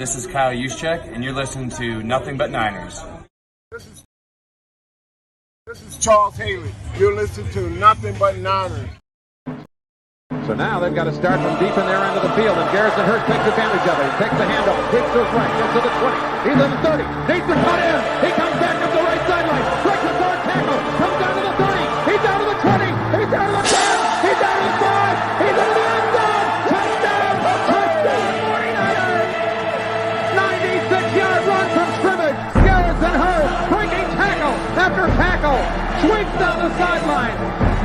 This is Kyle Juszczyk, and you're listening to Nothing But Niners. This is Charles Haley. You're listening to Nothing But Niners. So now they've got to start from deep in their end of the field, and Garrison Hurst takes advantage of it. He takes the handoff, hits to his right, gets to the 20. He's in the 30. Needs to cut in. He comes back up the right sideline. Breaks a third tackle. Comes down to the 30. He's down to the 20. He's down to the 10. He's down to the 5. He's into the end zone. Touchdown! Touchdown! 49ers! 96-yard run from scrimmage. Garrison Hurst breaking tackle after tackle. Sweeps down the sideline.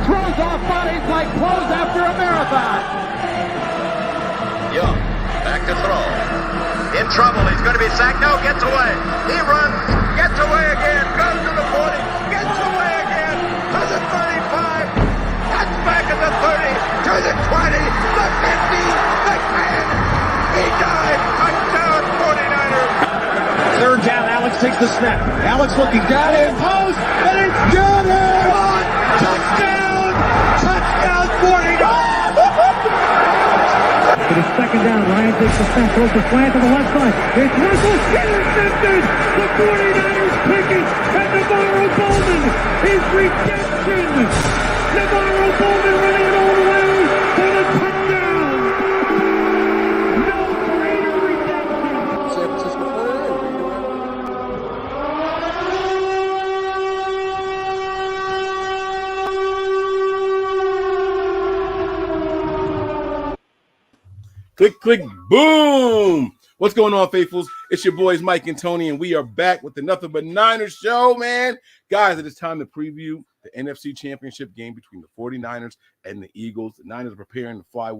Throws off bodies like clothes after a marathon. Young, back to throw. In trouble, he's going to be sacked. No, gets away. He runs, gets away again, goes to the 40, gets away again, to the 35, cuts back at the 30, to the 20, the 50, the 10. He died. Touchdown, 49ers. Third down, Alex takes the snap. Alex looking, got it, post, and it's good. Touchdown! Touchdown, 49ers! It is second down. Ryan takes the snap, throws the slant to the left side. It's Russell intercepted. The 49ers pick it, and Navarro Bowman is redemption. Navarro Bowman running it all the way for the touchdown. No greater redemption. San Francisco 49ers. Click, click, boom. What's going on, faithfuls? It's your boys, Mike and Tony, and we are back with the Nothing But Niners show, man. Guys, it is time to preview the NFC Championship game between the 49ers and the Eagles. The Niners are preparing to fly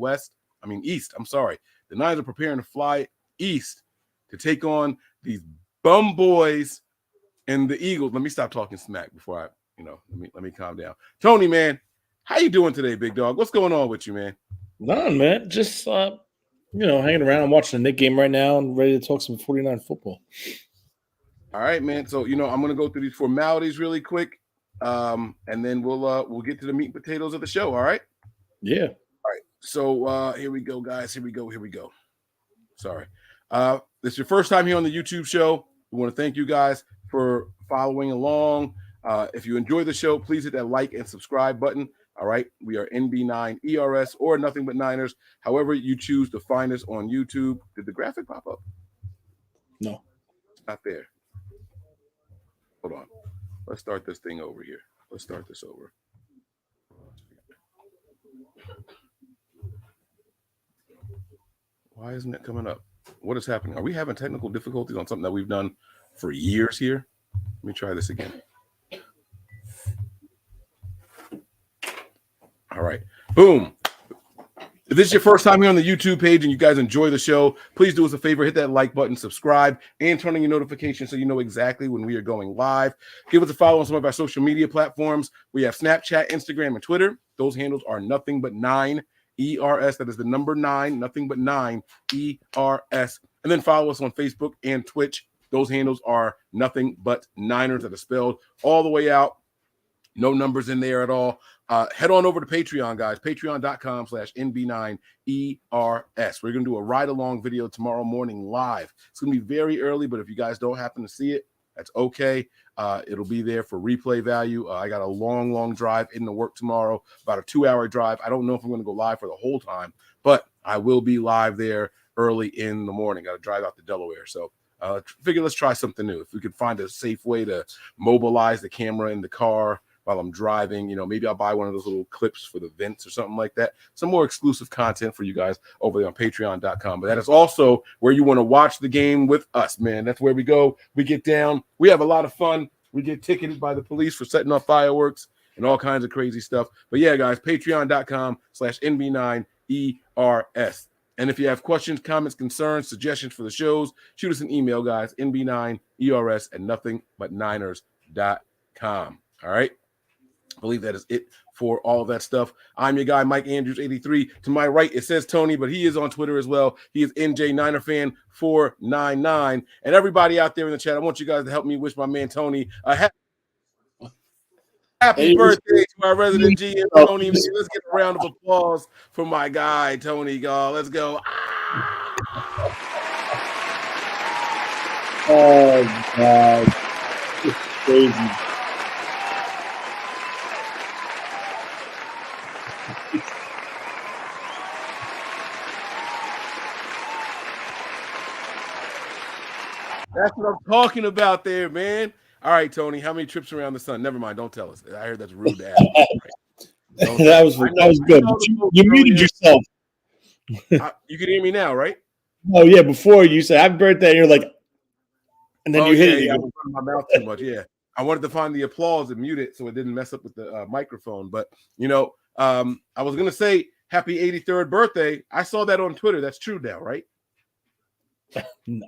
east. The Niners are preparing to fly east to take on these bum boys and the Eagles. Let me stop talking smack before let me calm down. Tony, man, how you doing today, big dog? What's going on with you, man? None, man. Just hanging around. I'm watching the Knick game right now and ready to talk some 49 football. All right, man. So, I'm going to go through these formalities really quick, and then we'll get to the meat and potatoes of the show, all right? Yeah. All right. So, here we go, guys. Here we go. Sorry. This is your first time here on the YouTube show. We want to thank you guys for following along. If you enjoy the show, please hit that like and subscribe button. All right, we are NB9 ERS or Nothing But Niners. However you choose to find us on YouTube. Did the graphic pop up? No. It's not there. Hold on. Let's start this thing over here. Let's start this over. Why isn't it coming up? What is happening? Are we having technical difficulties on something that we've done for years here? Let me try this again. All right. Boom. If this is your first time here on the YouTube page and you guys enjoy the show, please do us a favor, hit that like button, subscribe, and turn on your notifications so you know exactly when we are going live. Give us a follow on some of our social media platforms. We have Snapchat, Instagram, and Twitter. Those handles are Nothing But 9 ERS. That is the number 9, Nothing But 9 ERS. And then follow us on Facebook and Twitch. Those handles are Nothing But Niners, that is spelled all the way out. No numbers in there at all. Head on over to Patreon, guys. Patreon.com/NB9ERS. We're going to do a ride-along video tomorrow morning live. It's going to be very early, but if you guys don't happen to see it, that's okay. It'll be there for replay value. I got a long drive into work tomorrow, about a 2-hour drive. I don't know if I'm going to go live for the whole time, but I will be live there early in the morning. Got to drive out to Delaware. So figure let's try something new. If we could find a safe way to mobilize the camera in the car while I'm driving, maybe I'll buy one of those little clips for the vents or something like that. Some more exclusive content for you guys over there on patreon.com. But that is also where you want to watch the game with us, man. That's where we go. We get down. We have a lot of fun. We get ticketed by the police for setting off fireworks and all kinds of crazy stuff. But yeah, guys, patreon.com/NB9ERS. And if you have questions, comments, concerns, suggestions for the shows, shoot us an email, guys, NB9ERS@nothingbutniners.com. All right. I believe that is it for all of that stuff. I'm your guy, Mike Andrews, 83. To my right, it says Tony, but he is on Twitter as well. He is NJ Niner Fan 499. And everybody out there in the chat, I want you guys to help me wish my man Tony a happy birthday to our resident GM, Tony. Let's get a round of applause for my guy, Tony. Let's go. Oh, God. It's crazy. That's what I'm talking about there, man. All right, Tony, how many trips around the sun? Never mind, don't tell us. I heard that's rude to ask. That was good. You muted yourself. You can hear me now, right? Oh, yeah, before you said happy birthday, and you're like, and then you hit it. Yeah, I was running my mouth too much, yeah. I wanted to find the applause and mute it so it didn't mess up with the microphone. But, I was going to say happy 83rd birthday. I saw that on Twitter. That's true now, right? No.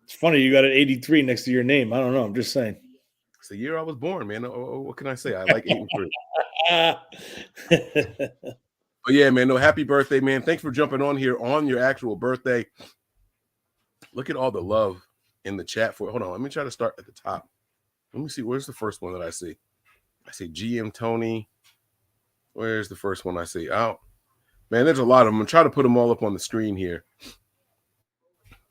It's funny you got an 83 next to your name. I don't know. I'm just saying. It's the year I was born, man. What can I say? I like 83. But yeah, man, happy birthday, man. Thanks for jumping on here on your actual birthday. Look at all the love in the chat for it. Hold on. Let me try to start at the top. Let me see. Where's the first one that I see? I see GM Tony. Where's the first one I see? Oh, man, there's a lot of them. I'm going to try to put them all up on the screen here.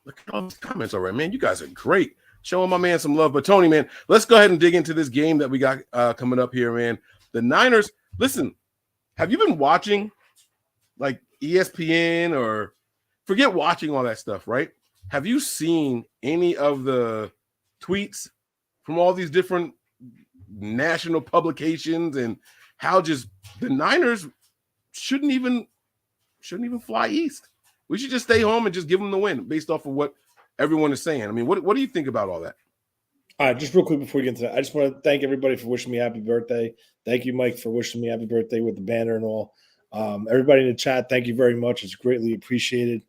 Look at all these comments already, man. You guys are great. Showing my man some love. But Tony, man, let's go ahead and dig into this game that we got coming up here, man. The Niners, listen, have you been watching like ESPN or forget watching all that stuff, right? Have you seen any of the tweets from all these different national publications and how just the Niners shouldn't even fly east? We should just stay home and just give them the win based off of what everyone is saying. I mean, what do you think about all that? All right, just real quick before we get into that, I just want to thank everybody for wishing me happy birthday. Thank you, Mike, for wishing me happy birthday with the banner and all. Everybody in the chat, thank you very much. It's greatly appreciated.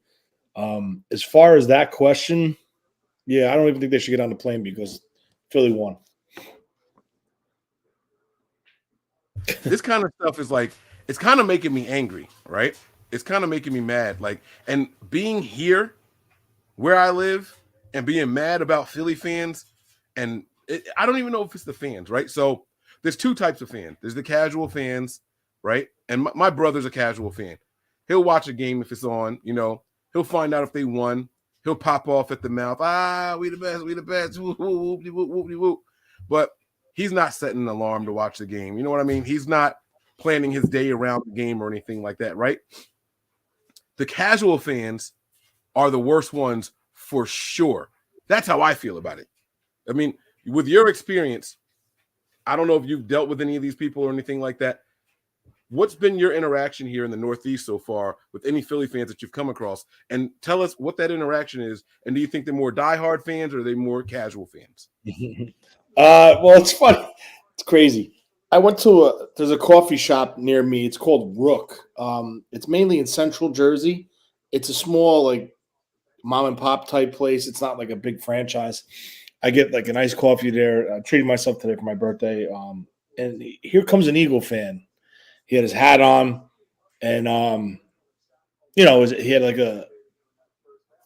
As far as that question, yeah, I don't even think they should get on the plane because Philly won. This kind of stuff is like, it's kind of making me angry, right? It's kind of making me mad. Like, and being here where I live and being mad about Philly fans, and I don't even know if it's the fans, right? So there's two types of fans. There's the casual fans, right? And my brother's a casual fan. He'll watch a game if it's on, he'll find out if they won. He'll pop off at the mouth. We the best, we the best. Whoop, whoop, whoop, whoop, whoop. But he's not setting an alarm to watch the game. You know what I mean? He's not planning his day around the game or anything like that, right? The casual fans are the worst ones for sure. That's how I feel about it. I mean, with your experience, I don't know if you've dealt with any of these people or anything like that. What's been your interaction here in the Northeast so far with any Philly fans that you've come across? And tell us what that interaction is. And do you think they're more diehard fans or are they more casual fans? Well, it's funny. It's crazy. I went to there's a coffee shop near me. It's called Rook. It's mainly in Central Jersey. It's a small, like, mom and pop type place. It's not like a big franchise. I get like a nice coffee there. I treated myself today for my birthday. And here comes an Eagle fan. He had his hat on, and he had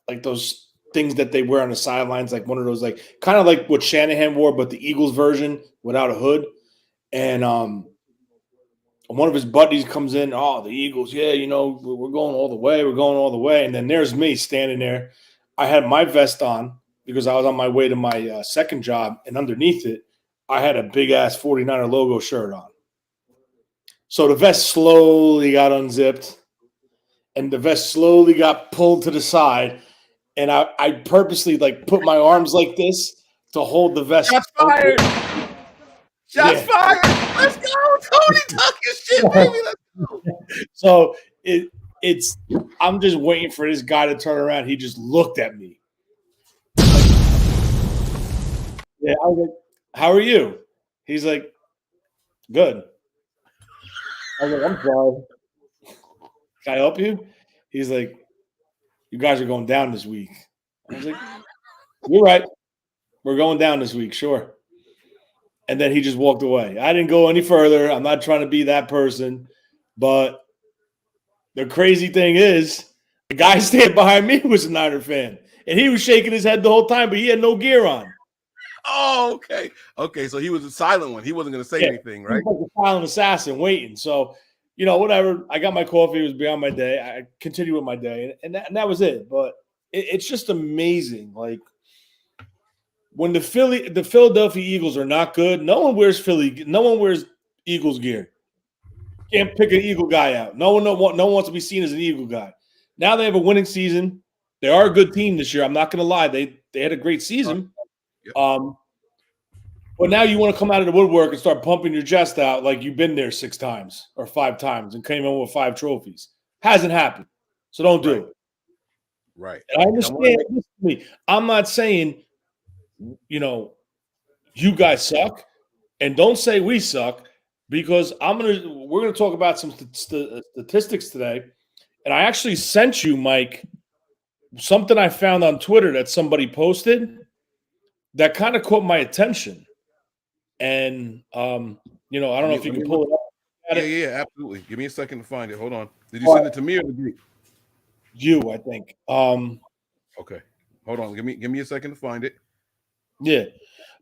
like those things that they wear on the sidelines, like one of those, like kind of like what Shanahan wore, but the Eagles version without a hood. And one of his buddies comes in, the Eagles, yeah, we're going all the way. We're going all the way. And then there's me standing there. I had my vest on because I was on my way to my second job, and underneath it, I had a big-ass 49er logo shirt on. So the vest slowly got unzipped, and the vest slowly got pulled to the side, and I purposely, like, put my arms like this to hold the vest. Shots fired! Shots fired! Let's go! Tony talking shit, baby! Let's go! So it's I'm just waiting for this guy to turn around. He just looked at me. Yeah, I was like, how are you? He's like, good. I was like, I'm sorry. Can I help you? He's like, you guys are going down this week. I was like, you're right. We're going down this week, sure. And then he just walked away. I didn't go any further. I'm not trying to be that person. But the crazy thing is, the guy standing behind me was a Niner fan. And he was shaking his head the whole time, but he had no gear on. Oh, okay. Okay, so he was a silent one. He wasn't going to say anything, right? He was like a silent assassin waiting. So, whatever. I got my coffee. It was beyond my day. I continued with my day. And that was it. But it's just amazing. Like, when the Philadelphia Eagles are not good, no one wears Eagles gear. Can't pick an Eagle guy out. No one wants to be seen as an Eagle guy. Now they have a winning season. They are a good team this year. I'm not going to lie. They had a great season. But now you want to come out of the woodwork and start pumping your chest out like you've been there 6 times or 5 times and came in with 5 trophies. Hasn't happened. So don't do it. Right. And I understand. I'm not saying, you guys suck, and don't say we suck, because we're gonna talk about some statistics today. And I actually sent you, Mike, something I found on Twitter that somebody posted that kind of caught my attention. And I don't know if you can pull it up. Yeah, absolutely. Give me a second to find it. Hold on. Did you send it to me or the group? You, I think. Okay. Hold on. Give me a second to find it. Yeah.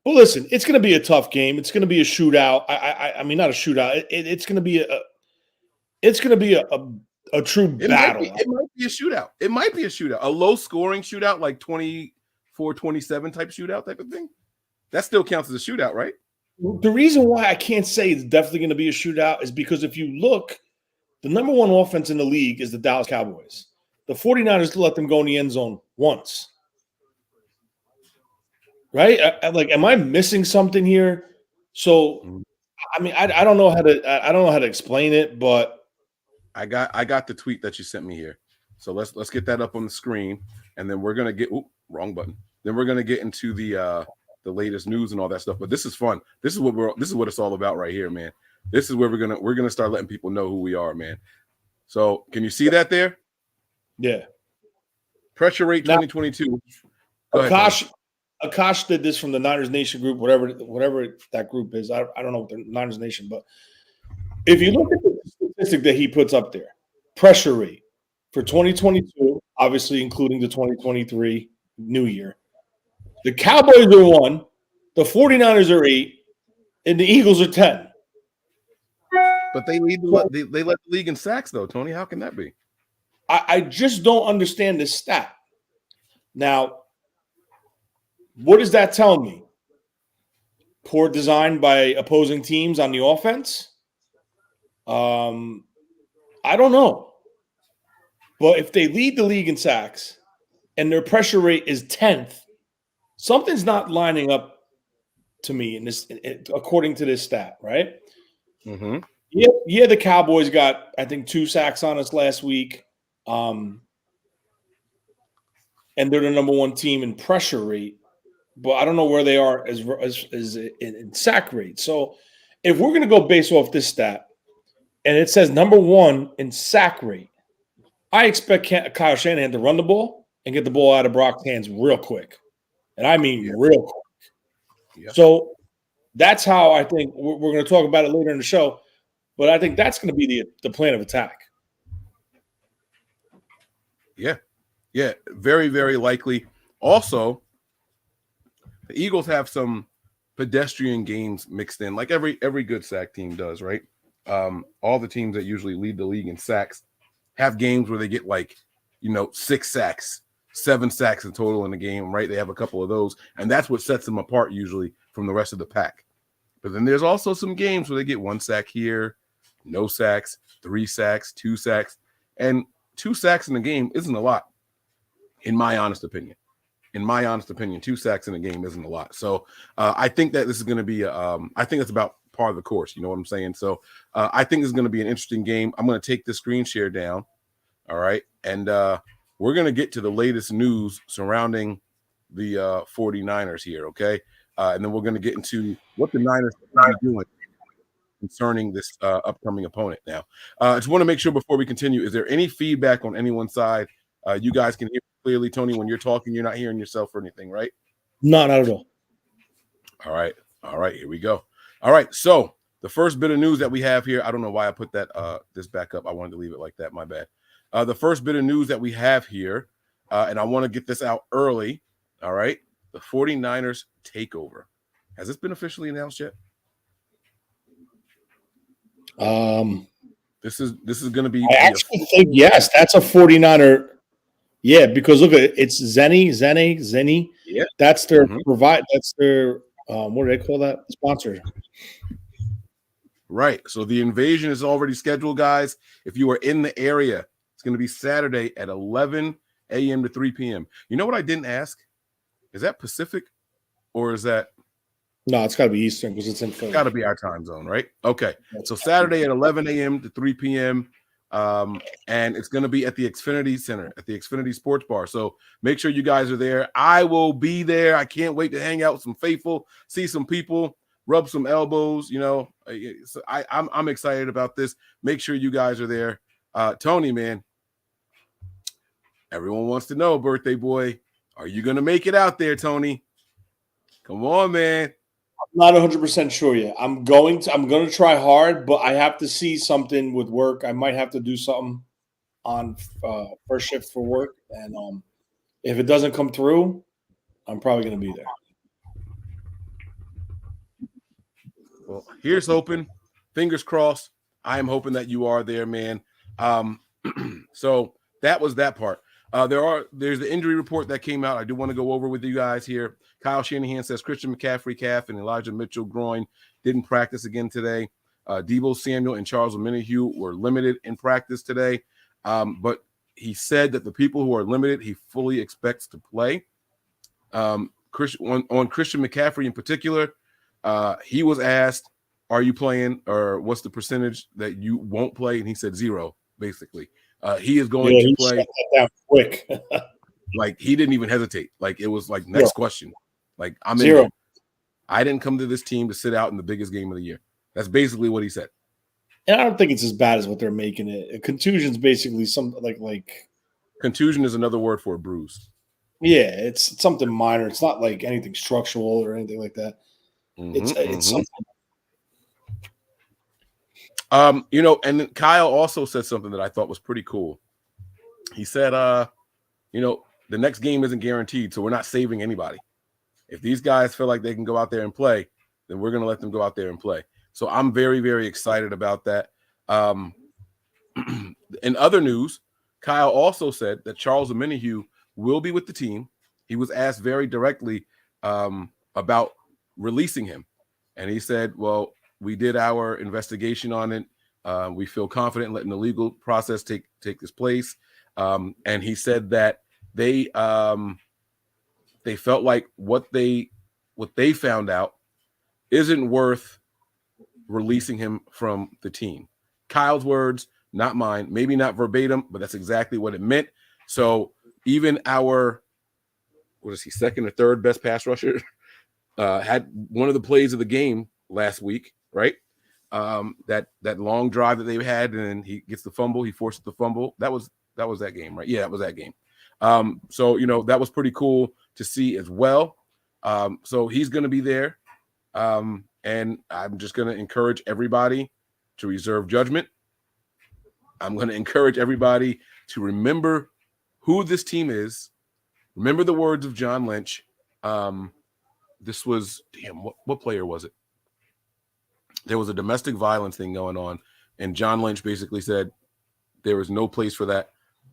But listen, it's going to be a tough game. It's going to be a shootout. I mean, not a shootout. It's going to be a true battle. It might be a shootout. It might be a shootout. A low-scoring shootout, like 24-27 type shootout type of thing. That still counts as a shootout, right? The reason why I can't say it's definitely going to be a shootout is because if you look, the number 1 offense in the league is the Dallas Cowboys. The 49ers let them go in the end zone once. Right? Am I missing something here? So, I mean, I don't know how to explain it, but I got the tweet that you sent me here. So let's get that up on the screen, and then we're gonna get wrong button. Then we're gonna get into the latest news and all that stuff. But this is fun. This is what it's all about right here, man. This is where we're gonna start letting people know who we are, man. So can you see that there? Yeah. Pressure rate 2022. Akash did this from the Niners Nation group, whatever that group is. I don't know what the Niners Nation, but if you look at the statistic that he puts up there, pressure rate for 2022, obviously including the 2023 new year, the Cowboys are 1, the 49ers are 8, and the Eagles are 10. But they led the league in sacks, though, Tony. How can that be? I just don't understand this stat. Now, what does that tell me? Poor design by opposing teams on the offense? I don't know. But if they lead the league in sacks and their pressure rate is 10th, something's not lining up to me according to this stat, right? Mm-hmm. Yeah, the Cowboys got, I think, 2 sacks on us last week. And they're the number 1 team in pressure rate, but I don't know where they are as in sack rate. So if we're going to go based off this stat, and it says number 1 in sack rate, I expect Kyle Shanahan to run the ball and get the ball out of Brock's hands real quick. And I mean real quick. Yeah. So that's how I think we're going to talk about it later in the show, but I think that's going to be the plan of attack. Yeah, very, very likely. Also, the Eagles have some pedestrian games mixed in, like every good sack team does, right? All the teams that usually lead the league in sacks have games where they get 6 sacks, 7 sacks in total in the game, right? They have a couple of those, and that's what sets them apart usually from the rest of the pack. But then there's also some games where they get 1 sack here, no sacks, 3 sacks, 2 sacks, and 2 sacks in the game isn't a lot. In my honest opinion, 2 sacks in a game isn't a lot. So I think that this is going to be, I think it's about par of the course. You know what I'm saying? So I think this is going to be an interesting game. I'm going to take the screen share down. All right. And we're going to get to the latest news surrounding the 49ers here. Okay. And then we're going to get into what the Niners are doing concerning this upcoming opponent. Now, I just want to make sure before we continue, is there any feedback on anyone's side? You guys can hear clearly, Tony, when you're talking, you're not hearing yourself or anything, right? No, not at all. All right, here we go. All right, so the first bit of news that we have here, I don't know why I put that this back up. I wanted to leave it like that, my bad. The first bit of news that we have here, and I want to get this out early, all right, the 49ers takeover. Has this been officially announced yet? This is going to be. I actually think yes. That's a 49er. Yeah, because look at it. It's Zenny, Yeah. That's their That's their what do they call that? Sponsor. Right. So the invasion is already scheduled, guys. If you are in the area, it's going to be Saturday at 11 a.m. to 3 p.m. You know what I didn't ask? Is that Pacific or is that? No, it's got to be Eastern because it's in Philly. Got to be our time zone, right? Okay. So Saturday at 11 a.m. to 3 p.m. And it's going to be at the Xfinity Center, at the Xfinity Sports Bar. So make sure you guys are there. I will be there. I can't wait to hang out with some faithful, see some people, rub some elbows. You know, so I'm excited about this. Make sure you guys are there. Tony, man, everyone wants to know, birthday boy, are you going to make it out there, Tony? Come on, man. I'm not 100% sure yet. I'm going to try hard, but I have to see something with work. I might have to do something on first shift for work, and if it doesn't come through, I'm probably going to be there. Well, here's hoping. Fingers crossed. I am hoping that you are there, man. So that was that part. There's the injury report that came out. I do want to go over with you guys here. Kyle Shanahan says Christian McCaffrey calf and Elijah Mitchell groin didn't practice again today. Deebo Samuel and Charles Omenihu were limited in practice today. But he said that the people who are limited, he fully expects to play. On Christian McCaffrey in particular, he was asked, are you playing, or what's the percentage that you won't play? And he said 0, basically. He is going to play. Shut that down quick. Like, he didn't even hesitate. Like, it was like, next question. Like, I'm 0. in. I didn't come to this team to sit out in the biggest game of the year. That's basically what he said. And I don't think it's as bad as what they're making it. A contusion's basically something like contusion is another word for a bruise. Yeah, it's something minor. It's not like anything structural or anything like that. It's something. You know, and then Kyle also said something that I thought was pretty cool. He said, you know, the next game isn't guaranteed, so we're not saving anybody. If these guys feel like they can go out there and play, then we're going to let them go out there and play. So I'm very, very excited about that. In other news, Kyle also said that Charles Omenihu will be with the team. He was asked very directly about releasing him. And he said, well, we did our investigation on it. We feel confident in letting the legal process take this place. And he said that they felt like what they found out isn't worth releasing him from the team. Kyle's words, not mine, maybe not verbatim, but that's exactly what it meant. So even our, second or third best pass rusher had one of the plays of the game last week, right? That long drive that they had, and he gets the fumble, he forces the fumble. That was that game, right? Yeah, that was that game. So, you know, that was pretty cool to see as well. So he's going to be there. And I'm just going to encourage everybody to reserve judgment. I'm going to encourage everybody to remember who this team is. Remember the words of John Lynch. This was, what player was it? There was a domestic violence thing going on, and John Lynch basically said there is no place for that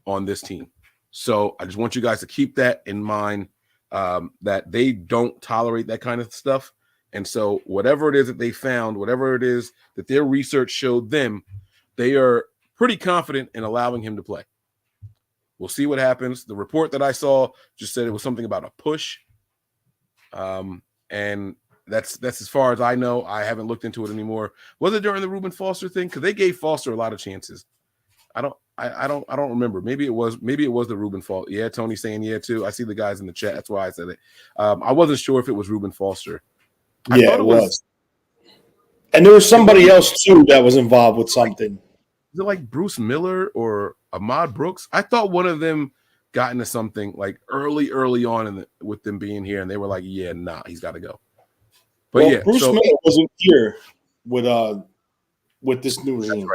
on this team. So I just want you guys to keep that in mind, that they don't tolerate that kind of stuff. And so whatever it is that they found, whatever it is that their research showed them, they are pretty confident in allowing him to play. We'll see what happens. The report that I saw just said it was something about a push. And that's as far as I know. I haven't looked into it anymore. Was it during the Reuben Foster thing? Because they gave Foster a lot of chances. I don't remember. Maybe it was the Reuben Foster. Yeah, Tony saying yeah too. I see the guys in the chat. That's why I said it. I wasn't sure if it was Reuben Foster. I thought it was. And there was somebody else too that was involved with something. Is it like Bruce Miller or Ahmad Brooks? I thought one of them got into something like early on with them being here, and they were like, yeah, nah, he's got to go. But yeah, Bruce Miller wasn't here with this new regime.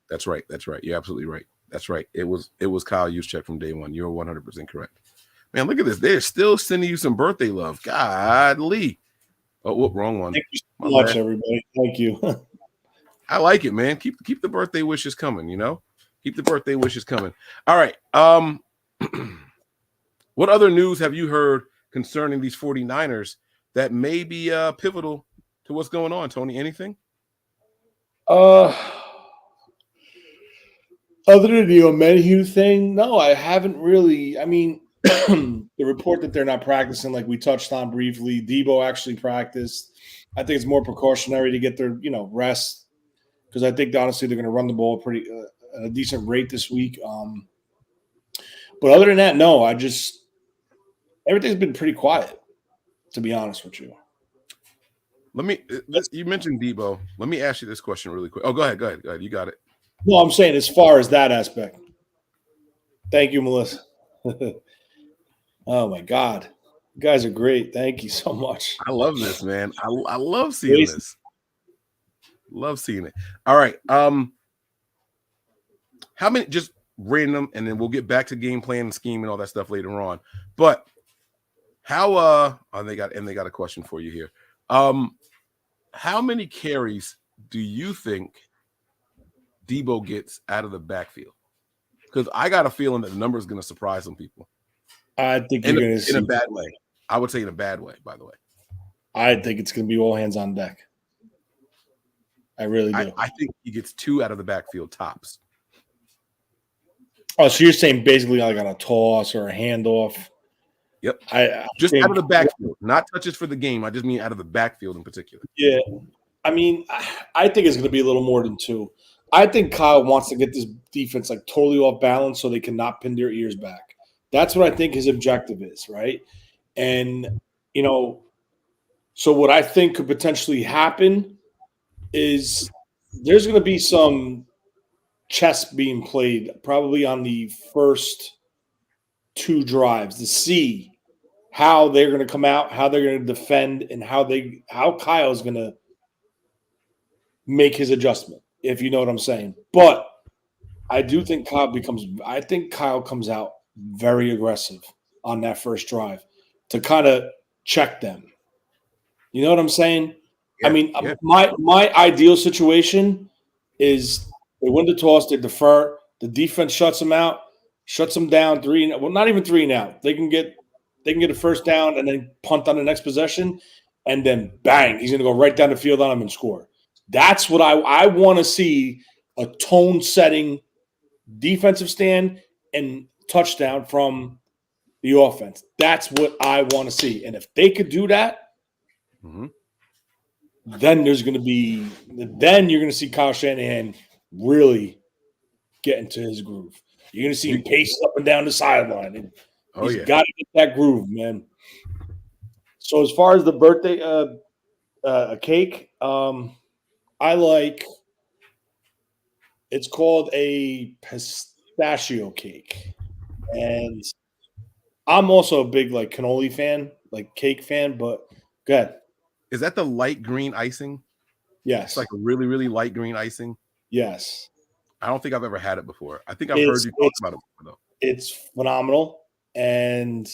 That's right. You're absolutely right. That's right. It was Kyle Juszczyk from day one. You're 100% correct. Man, look at this. They're still sending you some birthday love. Godly. Oh, whoop, wrong one. Thank you so much, everybody. Thank you. I like it, man. Keep the birthday wishes coming, you know? Keep the birthday wishes coming. All right. What other news have you heard concerning these 49ers that may be pivotal to what's going on? Tony, anything? Other than the Omenhu thing, no, I haven't really. I mean, the report that they're not practicing, like we touched on briefly, Debo actually practiced. I think it's more precautionary to get their rest, because I think honestly they're going to run the ball pretty at a decent rate this week. But other than that, no, everything's been pretty quiet, to be honest with you. You mentioned Debo. Let me ask you this question really quick. Oh, go ahead. You got it. No, I'm saying as far as that aspect. Thank you, Melissa. Oh my God, you guys are great. Thank you so much. I love this, man. I love seeing this. Love seeing it. All right. How many? Just random, and then we'll get back to game plan and scheme and all that stuff later on. But how? They got a question for you here. How many carries do you think Debo gets out of the backfield? Because I got a feeling that the number is going to surprise some people. I think you're going to see in a bad way. I would say in a bad way, by the way. I think it's going to be all hands on deck. I really do. I think he gets 2 out of the backfield tops. Oh, so you're saying basically like on a toss or a handoff? Yep. I just think, out of the backfield, not touches for the game. I just mean out of the backfield in particular. Yeah. I mean, I think it's going to be a little more than 2. I think Kyle wants to get this defense like totally off balance so they cannot pin their ears back. That's what I think his objective is, right? And, so what I think could potentially happen is there's going to be some chess being played probably on the first 2 drives to see how they're going to come out, how they're going to defend, and how Kyle's going to make his adjustment, if you know what I'm saying. But I do think Kyle comes out very aggressive on that first drive to kind of check them. You know what I'm saying? Yeah, I mean, my ideal situation is they win the toss, they defer, the defense shuts them out, shuts them down 3. Well, not even 3 now. They can get a first down and then punt on the next possession, and then bang, he's going to go right down the field on him and score. That's what I want to see, a tone-setting defensive stand and touchdown from the offense. That's what I want to see. And if they could do that, then you're going to see Kyle Shanahan really get into his groove. You're going to see him pace up and down the sideline. And he's got to get that groove, man. So as far as the birthday cake, I like – it's called a pistachio cake. And I'm also a big, like, cannoli fan, like cake fan, but go ahead. Is that the light green icing? Yes. It's like a really, really light green icing? Yes. I don't think I've ever had it before. I think I've heard you talk about it before, though. It's phenomenal, and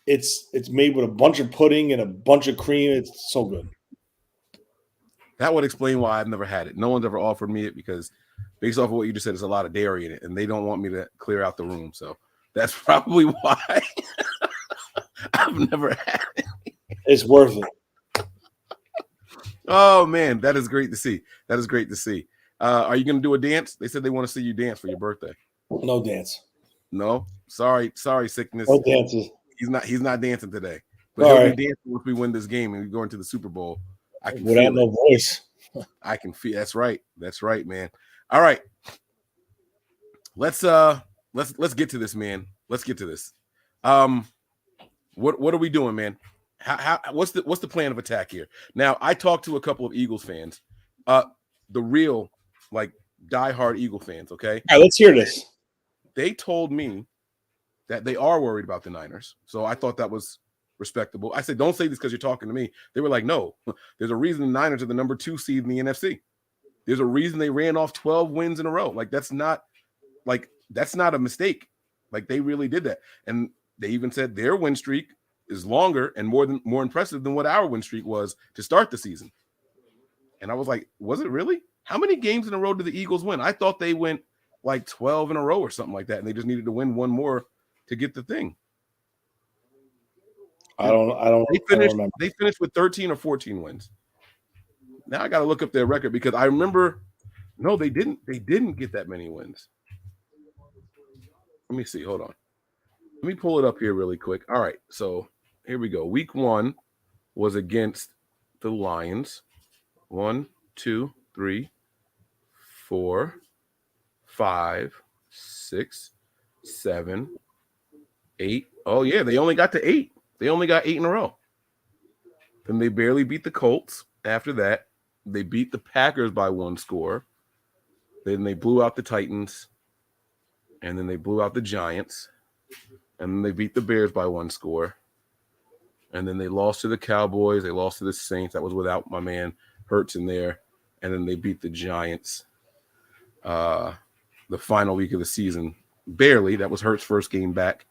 it's made with a bunch of pudding and a bunch of cream. It's so good. That would explain why I've never had it. No one's ever offered me it because based off of what you just said, there's a lot of dairy in it, and they don't want me to clear out the room. So that's probably why I've never had it. It's worth it. Oh, man, that is great to see. That is great to see. Are you going to do a dance? They said they want to see you dance for your birthday. No dance. No? Sorry, sickness. No dances. He's not dancing today. But All he'll right. be dancing once we win this game and we go into the Super Bowl. I can Without feel no voice. I can feel. That's right. That's right, man. All right. Let's get to this, man. Let's get to this. What are we doing, man? What's the plan of attack here? Now, I talked to a couple of Eagles fans, the real like diehard Eagle fans. Okay, all right, let's hear this. They told me that they are worried about the Niners, so I thought that was respectable. I said, don't say this because you're talking to me. They were like, no, there's a reason the Niners are the number 2 seed in the NFC. There's a reason they ran off 12 wins in a row. Like that's not a mistake. Like they really did that, and they even said their win streak is longer and more impressive than what our win streak was to start the season. And I was like, was it really? How many games in a row did the Eagles win? I thought they went like 12 in a row or something like that, and they just needed to win one more to get the thing. I don't remember. They finished with 13 or 14 wins. Now I got to look up their record because I remember. No, they didn't. They didn't get that many wins. Let me see. Hold on. Let me pull it up here really quick. All right. So here we go. Week 1 was against the Lions. 1, 2, 3, 4, 5, 6, 7, 8. Oh, yeah. They only got to 8. They only got 8 in a row. Then they barely beat the Colts. After that, they beat the Packers by 1 score. Then they blew out the Titans. And then they blew out the Giants. And then they beat the Bears by 1 score. And then they lost to the Cowboys. They lost to the Saints. That was without my man Hurts in there. And then they beat the Giants the final week of the season. Barely. That was Hurts' first game back.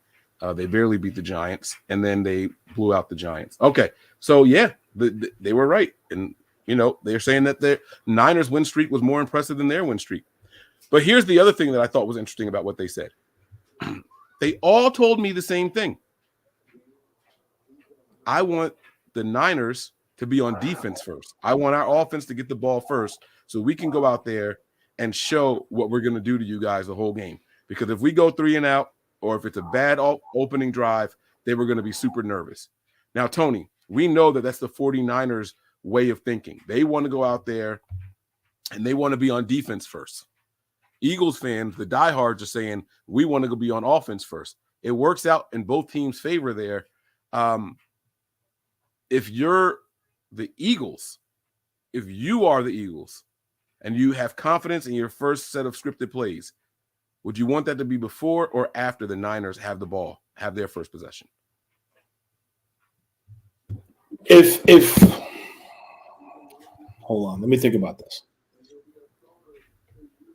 They barely beat the Giants. And then they blew out the Giants. Okay. So, yeah, they were right. And, you know, they're saying that the Niners win streak was more impressive than their win streak. But here's the other thing that I thought was interesting about what they said. They all told me the same thing. I want the Niners to be on defense first. I want our offense to get the ball first so we can go out there and show what we're going to do to you guys the whole game. Because if we go 3 and out, or if it's a bad opening drive, they were going to be super nervous. Now, Tony, we know that that's the 49ers way of thinking. They want to go out there and they want to be on defense first. Eagles fans, the diehards, are saying we want to go be on offense first. It works out in both teams' favor there. If you're the Eagles, if you are the Eagles and you have confidence in your first set of scripted plays, would you want that to be before or after the Niners have the ball, have their first possession? If hold on, let me think about this.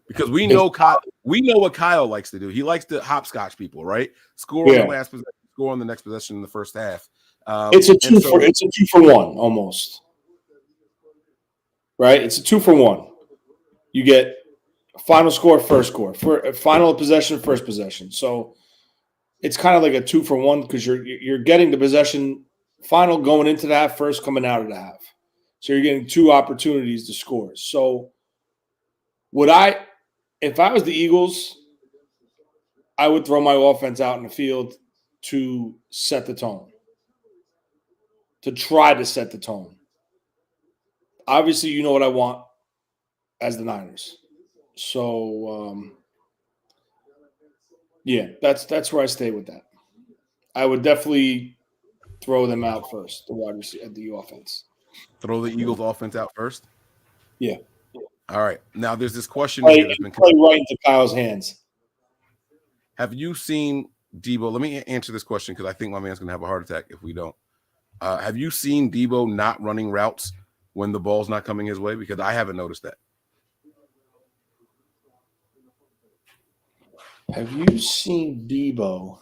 Because we know what Kyle likes to do. He likes to hopscotch people, right? Score on the last possession, score on the next possession in the first half. It's a 2 for 1 almost, right? It's a 2 for 1. You get final score, first score, for final possession, first possession. So it's kind of like a 2 for 1 because you're getting the possession final going into the half, first coming out of the half. So you're getting 2 opportunities to score. So if I was the Eagles, I would throw my offense out in the field to set the tone, to try to set the tone. Obviously, you know what I want as the Niners. So, yeah, that's where I stay with that. I would definitely throw them out first, the wide receiver, the offense. Throw the Eagles offense out first? Yeah. All right. Now, there's this question Play here that's been right into Kyle's hands. Have you seen Debo? Let me answer this question because I think my man's going to have a heart attack if we don't. Have you seen Debo not running routes when the ball's not coming his way? Because I haven't noticed that. Have you seen Debo's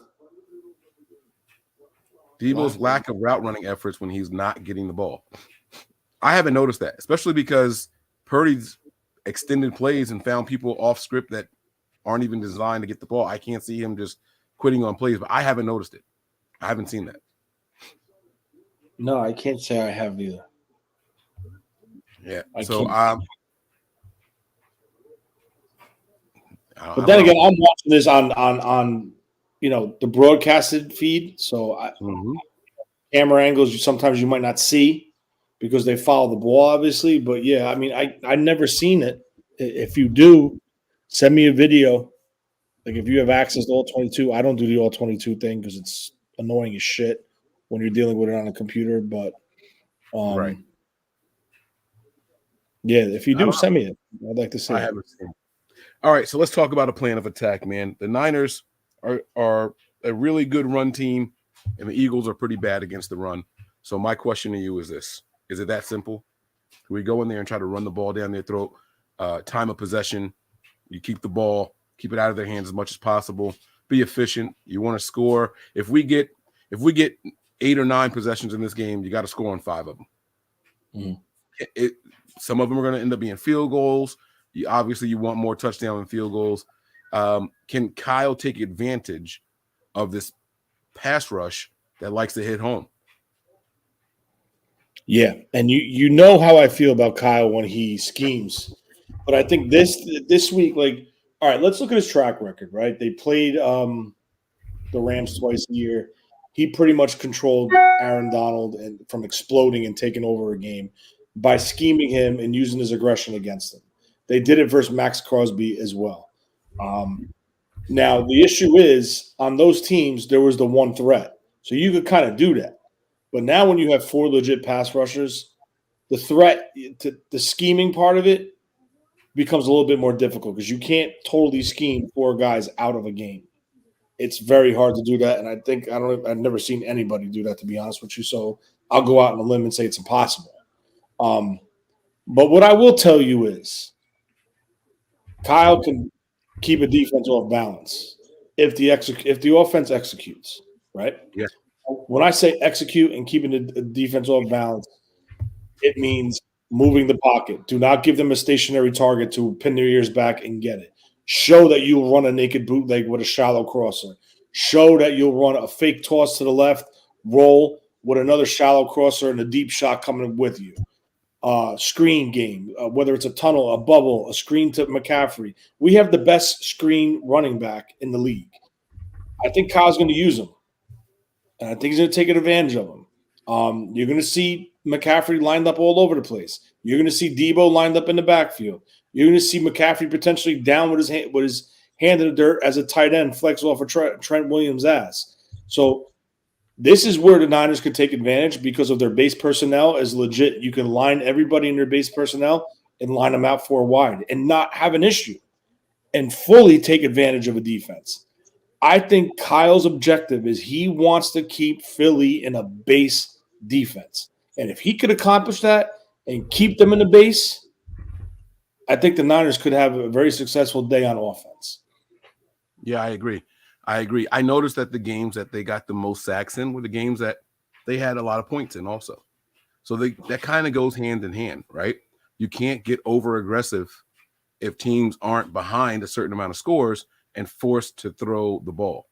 lack of route running efforts when he's not getting the ball? I haven't noticed that, especially because Purdy's extended plays and found people off script that aren't even designed to get the ball. I can't see him just quitting on plays, but I haven't noticed it. I haven't seen that. No, I can't say I have either. Yeah. But then again, I'm watching this on the broadcasted feed. So camera angles sometimes you might not see because they follow the ball, obviously. But yeah, I mean, I never seen it. If you do, send me a video. Like if you have access to all 22, I don't do the all 22 thing because it's annoying as shit when you're dealing with it on a computer. But right. Yeah, if you do, send me it. I'd like to see it. I haven't seen it. All right, so let's talk about a plan of attack, man. The Niners are a really good run team, and the Eagles are pretty bad against the run. So my question to you is this. Is it that simple? Can we go in there and try to run the ball down their throat, time of possession? You keep the ball, keep it out of their hands as much as possible. Be efficient. You want to score. If we get 8 or 9 possessions in this game, you got to score on 5 of them. Mm-hmm. Some of them are going to end up being field goals. Obviously, you want more touchdown and field goals. Can Kyle take advantage of this pass rush that likes to hit home? Yeah, and you know how I feel about Kyle when he schemes, but I think this week, like, all right, let's look at his track record. Right, they played the Rams twice a year. He pretty much controlled Aaron Donald and from exploding and taking over a game by scheming him and using his aggression against him. They did it versus Max Crosby as well. Now the issue is on those teams there was the one threat, so you could kind of do that. But now when you have 4 legit pass rushers, the threat, the scheming part of it becomes a little bit more difficult because you can't totally scheme 4 guys out of a game. It's very hard to do that, and I've never seen anybody do that, to be honest with you. So I'll go out on a limb and say it's impossible. But what I will tell you is Kyle can keep a defense off balance if the offense executes, right? Yeah. When I say execute and keeping the defense off balance, it means moving the pocket. Do not give them a stationary target to pin their ears back and get it. Show that you'll run a naked bootleg with a shallow crosser. Show that you'll run a fake toss to the left, roll with another shallow crosser and a deep shot coming with you. Screen game, whether it's a tunnel, a bubble, a screen to McCaffrey. We have the best screen running back in the league. I think Kyle's going to use them. And I think he's going to take advantage of them. You're going to see McCaffrey lined up all over the place. You're going to see Debo lined up in the backfield. You're going to see McCaffrey potentially down with his hand in the dirt as a tight end, flex off of Trent Williams' ass. So this is where the Niners could take advantage because of their base personnel is legit. You can line everybody in their base personnel and line them out 4 wide and not have an issue and fully take advantage of a defense. I think Kyle's objective is he wants to keep Philly in a base defense. And if he could accomplish that and keep them in the base, I think the Niners could have a very successful day on offense. Yeah, I agree. I noticed that the games that they got the most sacks in were the games that they had a lot of points in also. So that kind of goes hand in hand, right? You can't get over aggressive if teams aren't behind a certain amount of scores and forced to throw the ball,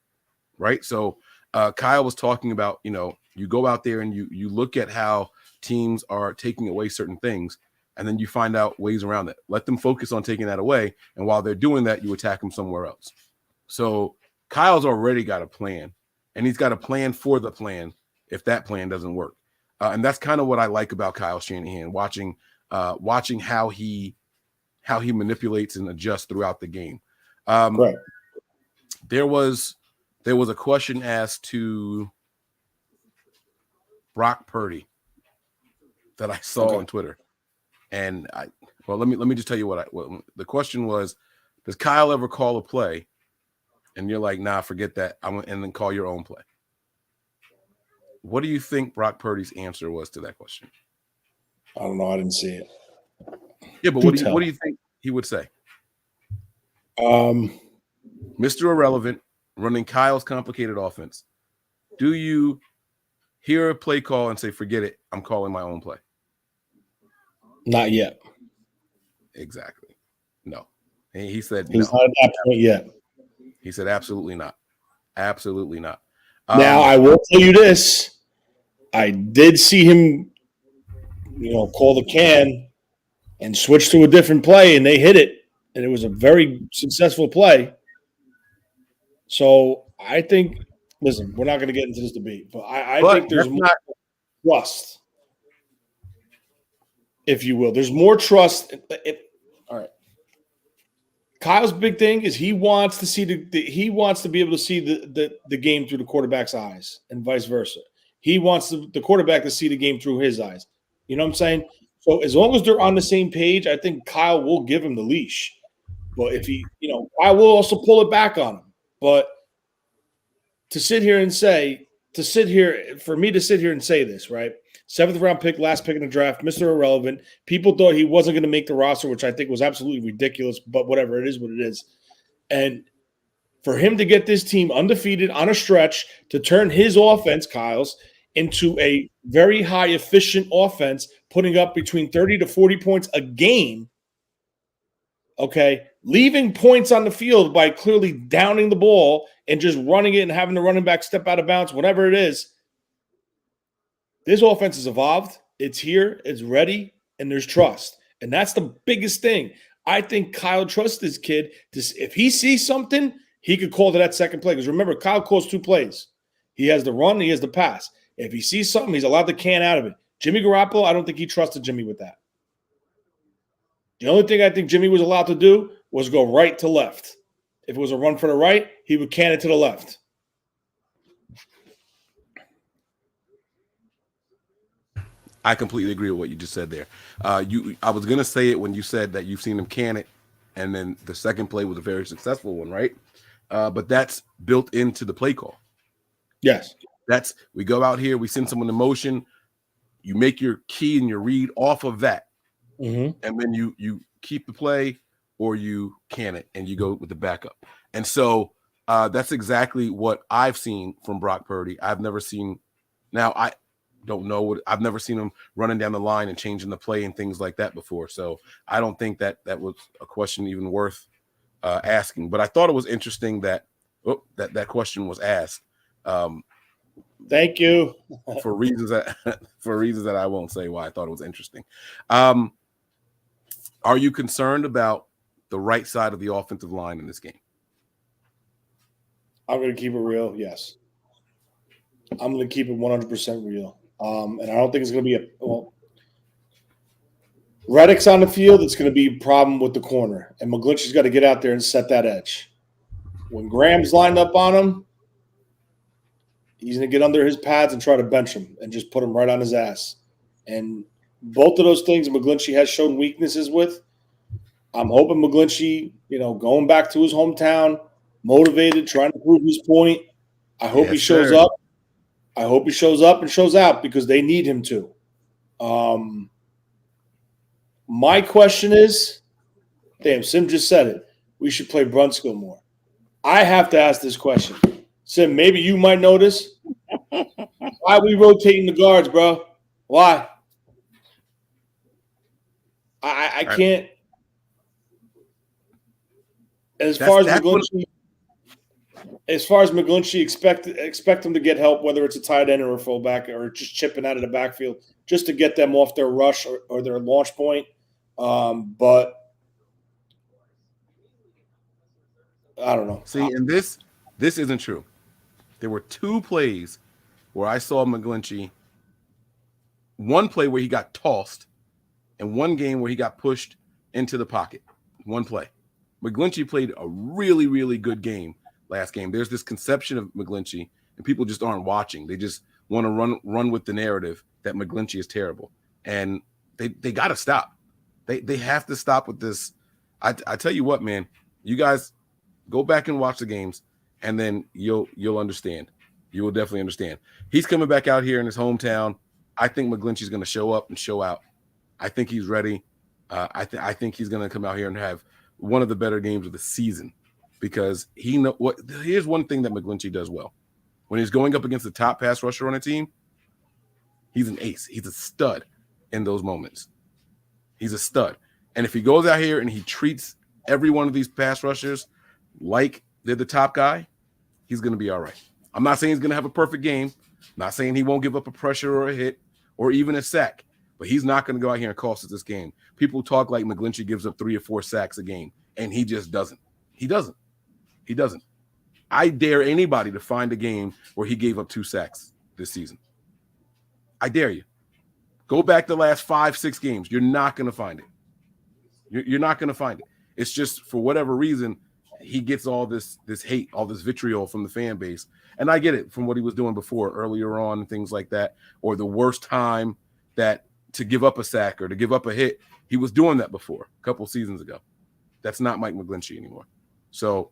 right? So Kyle was talking about, you go out there and you look at how teams are taking away certain things, and then you find out ways around it. Let them focus on taking that away, and while they're doing that, you attack them somewhere else. So Kyle's already got a plan, and he's got a plan for the plan if that plan doesn't work. And that's kind of what I like about Kyle Shanahan, watching how he manipulates and adjusts throughout the game. Right. There was a question asked to Brock Purdy that I saw on Twitter, and let me just tell you what the question was: does Kyle ever call a play, and you're like, nah, forget that, and then call your own play? What do you think Brock Purdy's answer was to that question? I don't know. I didn't see it. Yeah, but what do you think he would say? Mr. Irrelevant, running Kyle's complicated offense. Do you hear a play call and say, forget it, I'm calling my own play? Not yet. Exactly. No. And he said he's no. not at that point yet. He said absolutely not. Absolutely not. Now, I will tell you this. I did see him, call the can and switch to a different play, and they hit it, and it was a very successful play. So I think, listen, we're not going to get into this debate, but I think there's more trust, if you will. There's more trust. All right. Kyle's big thing is he wants to see he wants to be able to see the game through the quarterback's eyes and vice versa. He wants the quarterback to see the game through his eyes. You know what I'm saying? So as long as they're on the same page, I think Kyle will give him the leash. But if I will also pull it back on him. But for me to sit here and say this, right? 7th round pick, last pick in the draft, Mr. Irrelevant. People thought he wasn't going to make the roster, which I think was absolutely ridiculous, but whatever, it is what it is. And for him to get this team undefeated on a stretch, to turn his offense, Kyle's, into a very high efficient offense, putting up between 30 to 40 points a game, okay, leaving points on the field by clearly downing the ball and just running it and having the running back step out of bounds, whatever it is. This offense has evolved. It's here, it's ready, and there's trust. And that's the biggest thing. I think Kyle trusts this kid. If he sees something, he could call to that second play. Because remember, Kyle calls 2 plays. He has the run, he has the pass. If he sees something, he's allowed to can out of it. Jimmy Garoppolo, I don't think he trusted Jimmy with that. The only thing I think Jimmy was allowed to do was go right to left. If it was a run for the right, he would can it to the left. I completely agree with what you just said there. I was going to say it when you said that you've seen him can it, and then the second play was a very successful one, right? But that's built into the play call. Yes. We go out here, we send someone in motion, you make your key and your read off of that, and then you keep the play or you can it and you go with the backup. And so that's exactly what I've seen from Brock Purdy. I've never seen – now I don't know what – I've never seen him running down the line and changing the play and things like that before. So I don't think that was a question even worth asking. But I thought it was interesting that that question was asked. Thank you. for reasons that I won't say why I thought it was interesting. Are you concerned about the right side of the offensive line in this game? I'm going to keep it real. Yes. I'm going to keep it 100% real. And I don't think it's going to be Reddick's on the field. It's going to be a problem with the corner. And McGlinchey's got to get out there and set that edge. When Graham's lined up on him, he's going to get under his pads and try to bench him and just put him right on his ass. And both of those things McGlinchey has shown weaknesses with. I'm hoping McGlinchey, going back to his hometown, motivated, trying to prove his point. I hope he shows up. I hope he shows up and shows out because they need him to. My question is, Sim just said it. We should play Brunskill more. I have to ask this question. Sim, maybe you might notice. Why are we rotating the guards, bro? Why? I can't. As far as McGlinchey, expect them to get help, whether it's a tight end or a fullback or just chipping out of the backfield, just to get them off their rush or their launch point. But I don't know. See, and this isn't true. There were 2 plays where I saw McGlinchey. One play where he got tossed, and one game where he got pushed into the pocket. One play. McGlinchey played a really, really good game last game. There's this conception of McGlinchey, and people just aren't watching. They just want to run with the narrative that McGlinchey is terrible. And they got to stop. They have to stop with this. I tell you what, man, you guys go back and watch the games, and then you'll understand. You will definitely understand. He's coming back out here in his hometown. I think McGlinchey's going to show up and show out. I think he's ready. I think he's going to come out here and have one of the better games of the season because he know what. Here's one thing that McGlinchey does well. When he's going up against the top pass rusher on a team, he's an ace. He's a stud in those moments. He's a stud. And if he goes out here and he treats every one of these pass rushers like they're the top guy, he's going to be all right. I'm not saying he's going to have a perfect game. I'm not saying he won't give up a pressure or a hit or even a sack, but he's not going to go out here and cost us this game. People talk like McGlinchey gives up 3 or 4 sacks a game, and he just doesn't. He doesn't. I dare anybody to find a game where he gave up 2 sacks this season. I dare you. Go back the last 5, 6 games. You're not going to find it. You're not going to find it. It's just for whatever reason, he gets all this hate, all this vitriol from the fan base. And I get it from what he was doing before, earlier on, and things like that, or the worst time that to give up a sack or to give up a hit. He was doing that before a couple seasons ago. That's not Mike McGlinchey anymore. So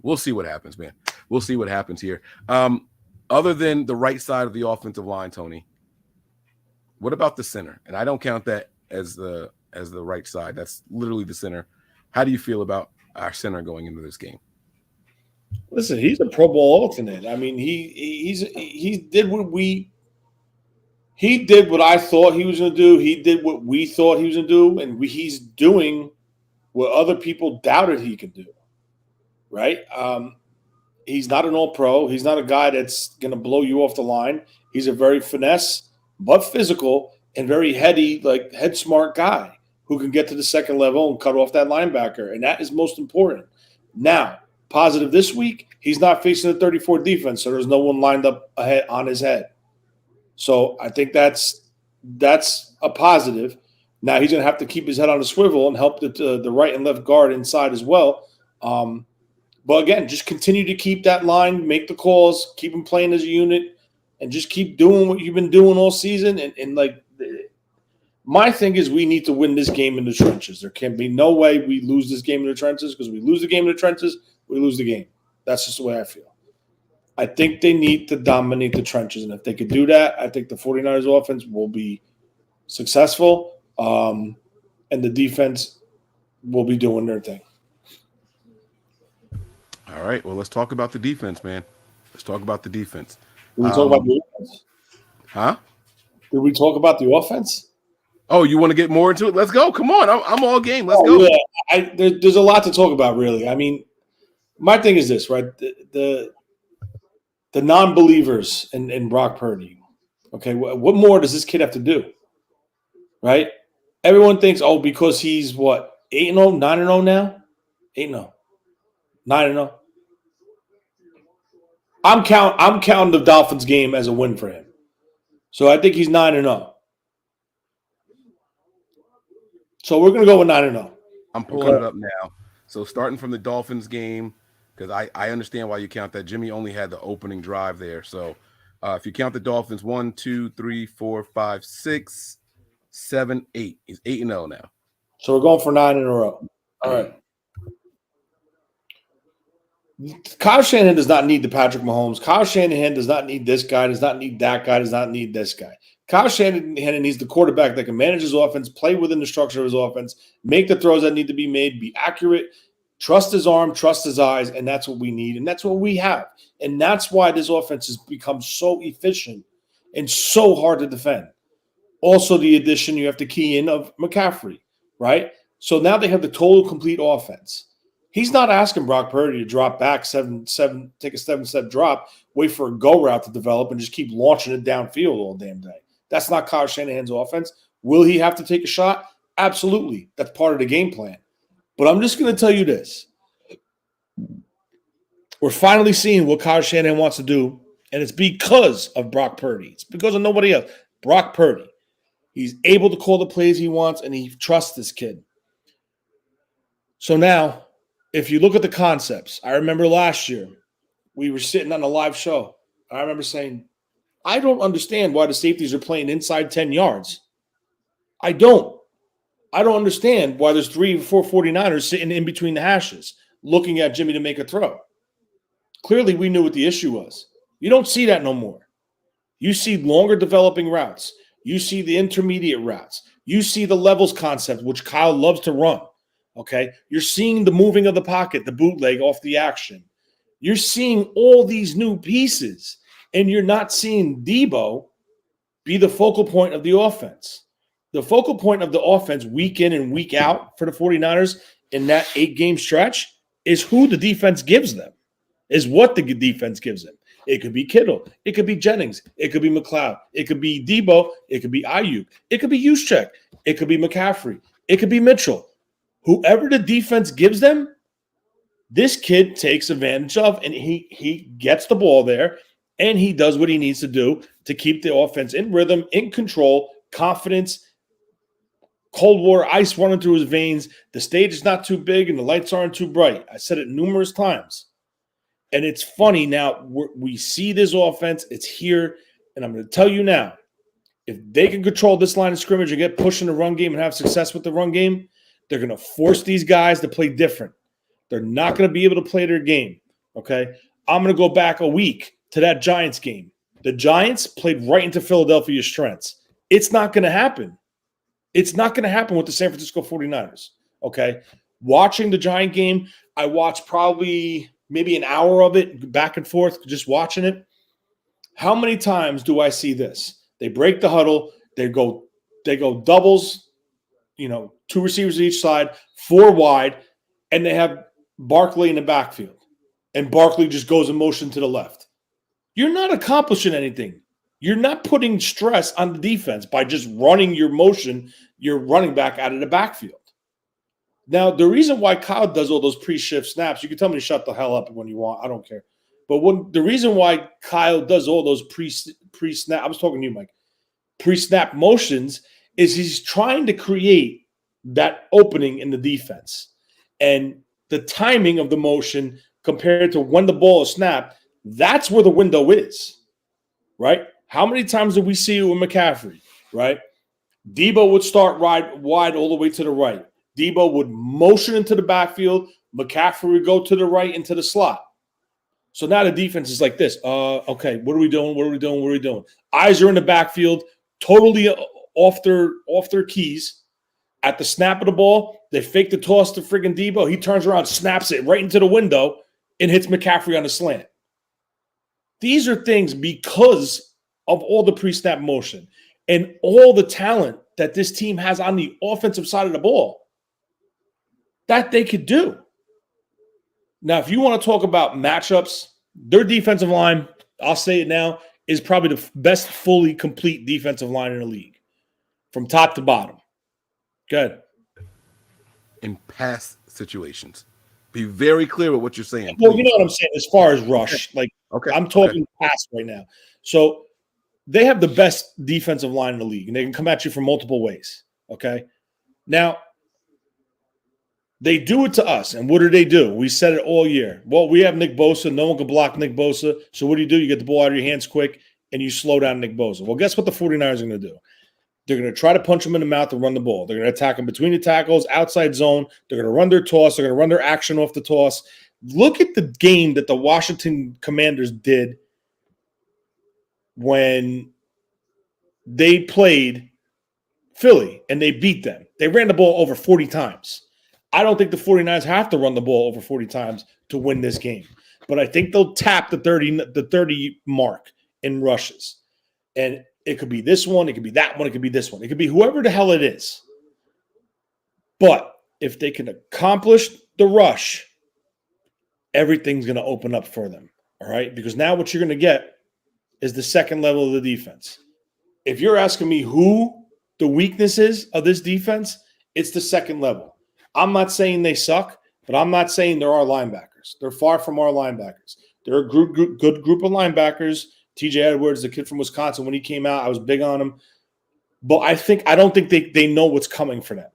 we'll see what happens, man. We'll see what happens here. Other than the right side of the offensive line, Tony, what about the center? And I don't count that as the right side. That's literally the center. How do you feel about our center going into this game? Listen, he's a Pro Bowl alternate. I mean, he did what I thought he was going to do. He did what we thought he was going to do, and he's doing what other people doubted he could do. Right? He's not an all-pro. He's not a guy that's going to blow you off the line. He's a very finesse but physical and very heady, like head smart guy who can get to the second level and cut off that linebacker. And that is most important. Now, positive this week, he's not facing the 34 defense, so there's no one lined up ahead on his head. So I think that's a positive. Now he's going to have to keep his head on a swivel and help the right and left guard inside as well. But again, just continue to keep that line, make the calls, keep them playing as a unit, and just keep doing what you've been doing all season. And like, my thing is we need to win this game in the trenches. There can be no way we lose this game in the trenches, because we lose the game in the trenches, we lose the game. That's just the way I feel. I think they need to dominate the trenches. And if they could do that, I think the 49ers offense will be successful, and the defense will be doing their thing. All right. Well, let's talk about the defense, man. Let's talk about the defense. Did we talk about the offense? Huh? Did we talk about the offense? Oh, you want to get more into it? Let's go. Come on. I'm all game. Let's go. Yeah. There's a lot to talk about, really. I mean, my thing is this, right? The non-believers in Brock Purdy. Okay, what more does this kid have to do? Right? Everyone thinks, because he's what, 8-0, 9-0 now? 8-0. 9-0. I'm counting the Dolphins game as a win for him. So I think he's 9-0. So we're going to go with 9-0. I'm pulling it up now. So starting from the Dolphins game, because I understand why you count that. Jimmy only had the opening drive there. So if you count the Dolphins, 1, 2, 3, 4, 5, 6, 7, 8. He's 8-0 now. So we're going for 9 in a row. All right. Kyle Shanahan does not need the Patrick Mahomes. Kyle Shanahan does not need this guy, does not need that guy, does not need this guy. Kyle Shanahan needs the quarterback that can manage his offense, play within the structure of his offense, make the throws that need to be made, be accurate, trust his arm, trust his eyes, and that's what we need, and that's what we have. And that's why this offense has become so efficient and so hard to defend. Also, the addition you have to key in of McCaffrey, right? So now they have the total complete offense. He's not asking Brock Purdy to drop back, take a 7-step drop, wait for a go route to develop, and just keep launching it downfield all damn day. That's not Kyle Shanahan's offense. Will he have to take a shot? Absolutely. That's part of the game plan. But I'm just going to tell you this. We're finally seeing what Kyle Shanahan wants to do, and it's because of Brock Purdy. It's because of nobody else. Brock Purdy. He's able to call the plays he wants, and he trusts this kid. So now, if you look at the concepts, I remember last year we were sitting on a live show. I remember saying, I don't understand why the safeties are playing inside 10 yards. I don't understand why there's 3 or 4 49ers sitting in between the hashes looking at Jimmy to make a throw. Clearly, we knew what the issue was. You don't see that no more. You see longer developing routes. You see the intermediate routes. You see the levels concept, which Kyle loves to run. Okay? You're seeing the moving of the pocket, the bootleg off the action. You're seeing all these new pieces, and you're not seeing Debo be the focal point of the offense. The focal point of the offense week in and week out for the 49ers in that 8-game stretch is who the defense gives them, is what the defense gives them. It could be Kittle. It could be Jennings. It could be McLeod. It could be Debo. It could be Ayuk. It could be Juszczyk. It could be McCaffrey. It could be Mitchell. Whoever the defense gives them, this kid takes advantage of, and he gets the ball there, and he does what he needs to do to keep the offense in rhythm, in control, confidence, cold water, ice running through his veins. The stage is not too big and the lights aren't too bright. I said it numerous times. And it's funny now, we see this offense. It's here. And I'm going to tell you now, if they can control this line of scrimmage and get pushing the run game and have success with the run game, they're going to force these guys to play different. They're not going to be able to play their game. Okay? I'm going to go back a week to that Giants game. The Giants played right into Philadelphia's strengths. It's not going to happen. It's not going to happen with the San Francisco 49ers. Okay? Watching the Giant game, I watched probably maybe an hour of it back and forth, just watching it. How many times do I see this? They break the huddle. They go doubles, 2 receivers each side, 4 wide, and they have Barkley in the backfield. And Barkley just goes in motion to the left. You're not accomplishing anything. You're not putting stress on the defense by just running your motion, your running back out of the backfield. Now, the reason why Kyle does all those pre-shift snaps, you can tell me to shut the hell up when you want. I don't care. But the reason why Kyle does all those pre-snap, I was talking to you, Mike, pre-snap motions is he's trying to create that opening in the defense. And the timing of the motion compared to when the ball is snapped, that's where the window is, right? How many times did we see it with McCaffrey, right? Debo would start wide all the way to the right. Debo would motion into the backfield. McCaffrey would go to the right into the slot. So now the defense is like this. Okay, what are we doing? What are we doing? What are we doing? Eyes are in the backfield, totally off their keys. At the snap of the ball, they fake the toss to friggin' Debo. He turns around, snaps it right into the window, and hits McCaffrey on the slant. These are things because of all the pre-snap motion and all the talent that this team has on the offensive side of the ball that they could do. Now, if you want to talk about matchups, their defensive line, I'll say it now, is probably the best fully complete defensive line in the league from top to bottom. Good. In past situations. Be very clear with what you're saying. Well, you know what I'm saying as far as rush. Like, okay. I'm talking past right now. So they have the best defensive line in the league, and they can come at you from multiple ways. Okay. Now, they do it to us. And what do? We said it all year. Well, we have Nick Bosa. No one can block Nick Bosa. So what do? You get the ball out of your hands quick, and you slow down Nick Bosa. Well, guess what the 49ers are going to do? They're going to try to punch him in the mouth and run the ball. They're going to attack him between the tackles, outside zone. They're going to run their toss. They're going to run their action off the toss. Look at the game that the Washington Commanders did when they played Philly and they beat them. They ran the ball over 40 times. I don't think the 49ers have to run the ball over 40 times to win this game. But I think they'll tap the 30 mark in rushes. And it could be this one, it could be that one, it could be this one. It could be whoever the hell it is. But if they can accomplish the rush, everything's going to open up for them, all right? Because now what you're going to get is the second level of the defense. If you're asking me who the weakness is of this defense, it's the second level. I'm not saying they suck, but I'm not saying they're our linebackers. They're far from our linebackers. They're a good group of linebackers. TJ Edwards, the kid from Wisconsin, when he came out, I was big on him. But I don't think they know what's coming for them.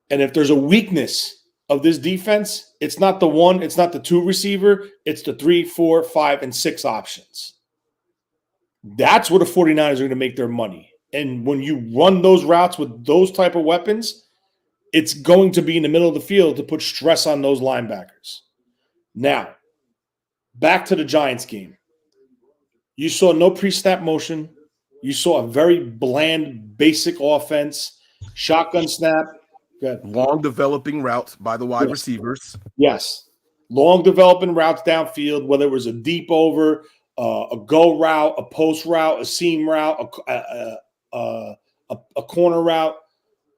And if there's a weakness of this defense, it's not the one, it's not the two receiver, it's the 3, 4, 5, and 6 options. That's where the 49ers are going to make their money. And when you run those routes with those type of weapons, it's going to be in the middle of the field to put stress on those linebackers. Now, back to the Giants game. You saw no pre-snap motion. You saw a very bland, basic offense. Shotgun snap. Good. Long developing routes by the wide receivers. Yes. Long developing routes downfield, whether it was a deep over, a go route, a post route, a seam route, a corner route.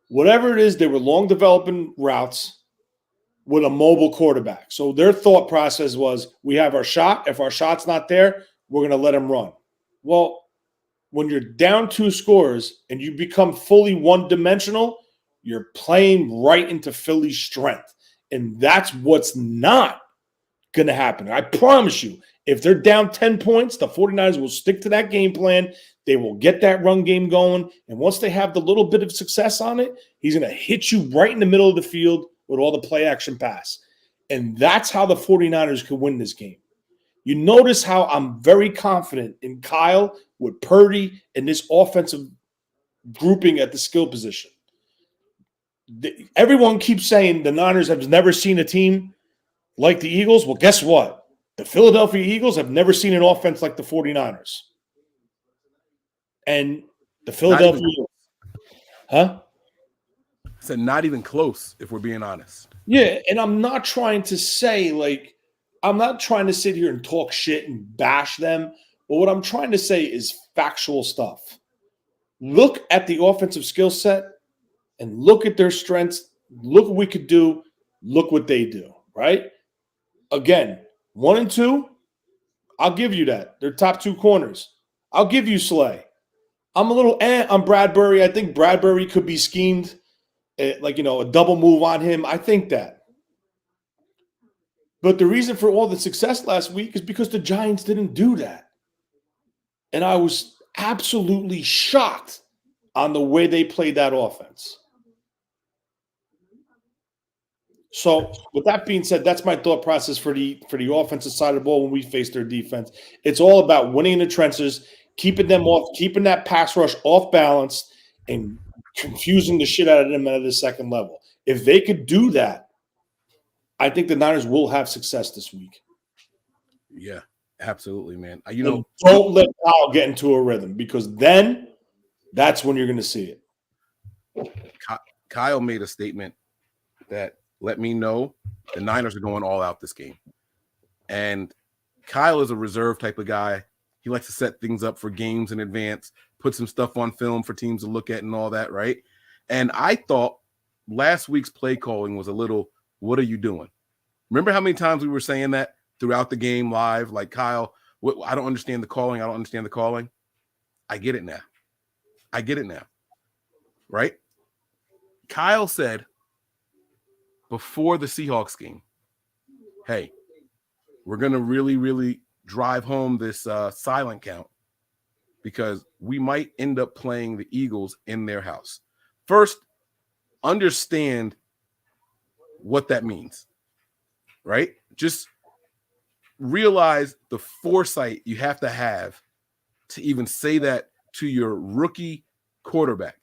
Whatever it is, they were long developing routes with a mobile quarterback. So their thought process was, we have our shot. If our shot's not there, we're going to let him run. Well, when you're down 2 scores and you become fully one-dimensional, you're playing right into Philly's strength. And that's what's not going to happen. I promise you, if they're down 10 points, the 49ers will stick to that game plan. They will get that run game going. And once they have the little bit of success on it, he's going to hit you right in the middle of the field with all the play action pass. And that's how the 49ers could win this game. You notice how I'm very confident in Kyle with Purdy and this offensive grouping at the skill position. Everyone keeps saying the Niners have never seen a team like the Eagles. Well, guess what? The Philadelphia Eagles have never seen an offense like the 49ers. And the Philadelphia Eagles. Huh? I said not even close, if we're being honest. Yeah, and I'm not trying to say, like, I'm not trying to sit here and talk shit and bash them, but what I'm trying to say is factual stuff. Look at the offensive skill set and look at their strengths. Look what we could do. Look what they do, right? Again, 1 and 2, I'll give you that. They're top 2 corners. I'll give you Slay. I'm a little on Bradbury. I think Bradbury could be schemed, a double move on him. I think that. But the reason for all the success last week is because the Giants didn't do that. And I was absolutely shocked on the way they played that offense. So with that being said, that's my thought process for the offensive side of the ball when we face their defense. It's all about winning in the trenches, keeping them off, keeping that pass rush off balance, and confusing the shit out of them at the second level. If they could do that, I think the Niners will have success this week. Yeah, absolutely, man. Don't let Kyle get into a rhythm, because then that's when you're going to see it. Kyle made a statement that let me know the Niners are going all out this game. And Kyle is a reserve type of guy. He likes to set things up for games in advance, put some stuff on film for teams to look at and all that, right? And I thought last week's play calling was a little, what are you doing? Remember how many times we were saying that throughout the game live? Like, Kyle, I don't understand the calling. I don't understand the calling. I get it now. Right? Kyle said before the Seahawks game, hey, we're going to really, really drive home this silent count because we might end up playing the Eagles in their house. First, understand what that means, right? Just realize the foresight you have to even say that to your rookie quarterback.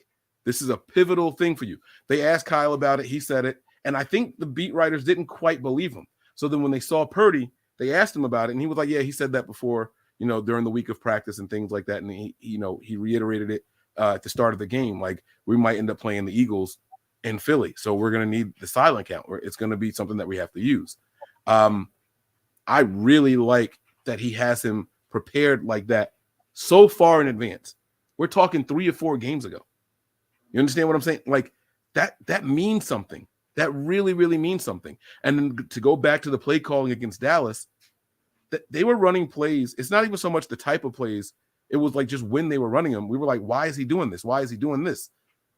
This is a pivotal thing for you. They asked Kyle about it. He said it. And I think the beat writers didn't quite believe him. So then when they saw Purdy, they asked him about it. And he was like, yeah, he said that before, during the week of practice and things like that. And he reiterated it at the start of the game. Like, we might end up playing the Eagles in Philly. So we're going to need the silent count, or it's going to be something that we have to use. I really like that he has him prepared like that so far in advance. We're talking 3 or 4 games ago. You understand what I'm saying? Like, that means something. That really, really means something. And then to go back to the play calling against Dallas, that they were running plays. It's not even so much the type of plays. It was like just when they were running them, we were like, why is he doing this? Why is he doing this?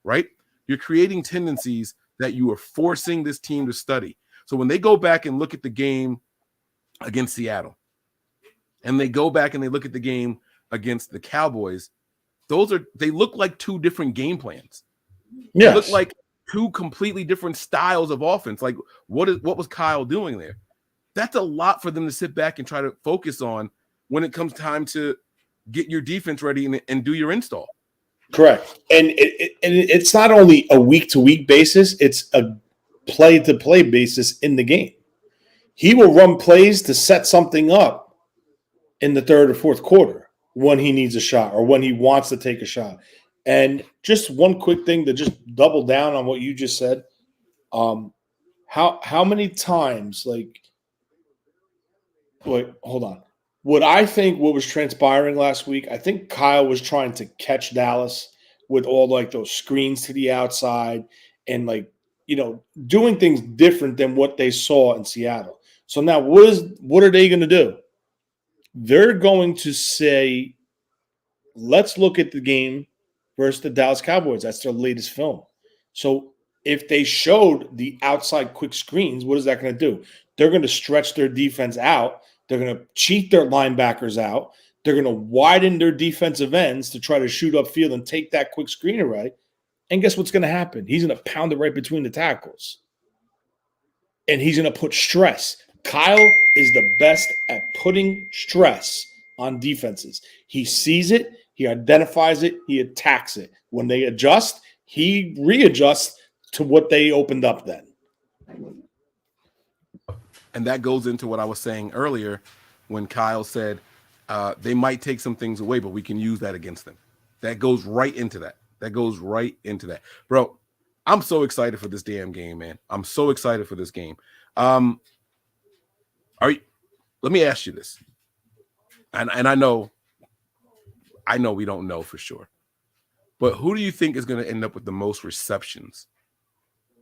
Right? You're creating tendencies that you are forcing this team to study. So when they go back and look at the game against Seattle, and they go back and they look at the game against the Cowboys, they look like 2 different game plans. Yes. They look like 2 completely different styles of offense. Like, what was Kyle doing there? That's a lot for them to sit back and try to focus on when it comes time to get your defense ready and do your install. Correct. And it's not only a week-to-week basis, it's a play-to-play basis in the game. He will run plays to set something up in the 3rd or 4th quarter when he needs a shot or when he wants to take a shot. And just one quick thing to just double down on what you just said. How many times, hold on. What I think what was transpiring last week, I think Kyle was trying to catch Dallas with all those screens to the outside and doing things different than what they saw in Seattle. So now what are they going to do? They're going to say, let's look at the game versus the Dallas Cowboys. That's their latest film. So if they showed the outside quick screens, what is that going to do? They're going to stretch their defense out. They're going to cheat their linebackers out. They're going to widen their defensive ends to try to shoot upfield and take that quick screen away. And guess what's going to happen? He's going to pound it right between the tackles. And he's going to put stress. Kyle is the best at putting stress on defenses. He sees it. He identifies it. He attacks it. When they adjust, he readjusts to what they opened up then. And that goes into what I was saying earlier when Kyle said they might take some things away, but we can use that against them. That goes right into that. Bro, I'm so excited for this damn game, man. I'm so excited for this game. Let me ask you this. And I know we don't know for sure. But who do you think is going to end up with the most receptions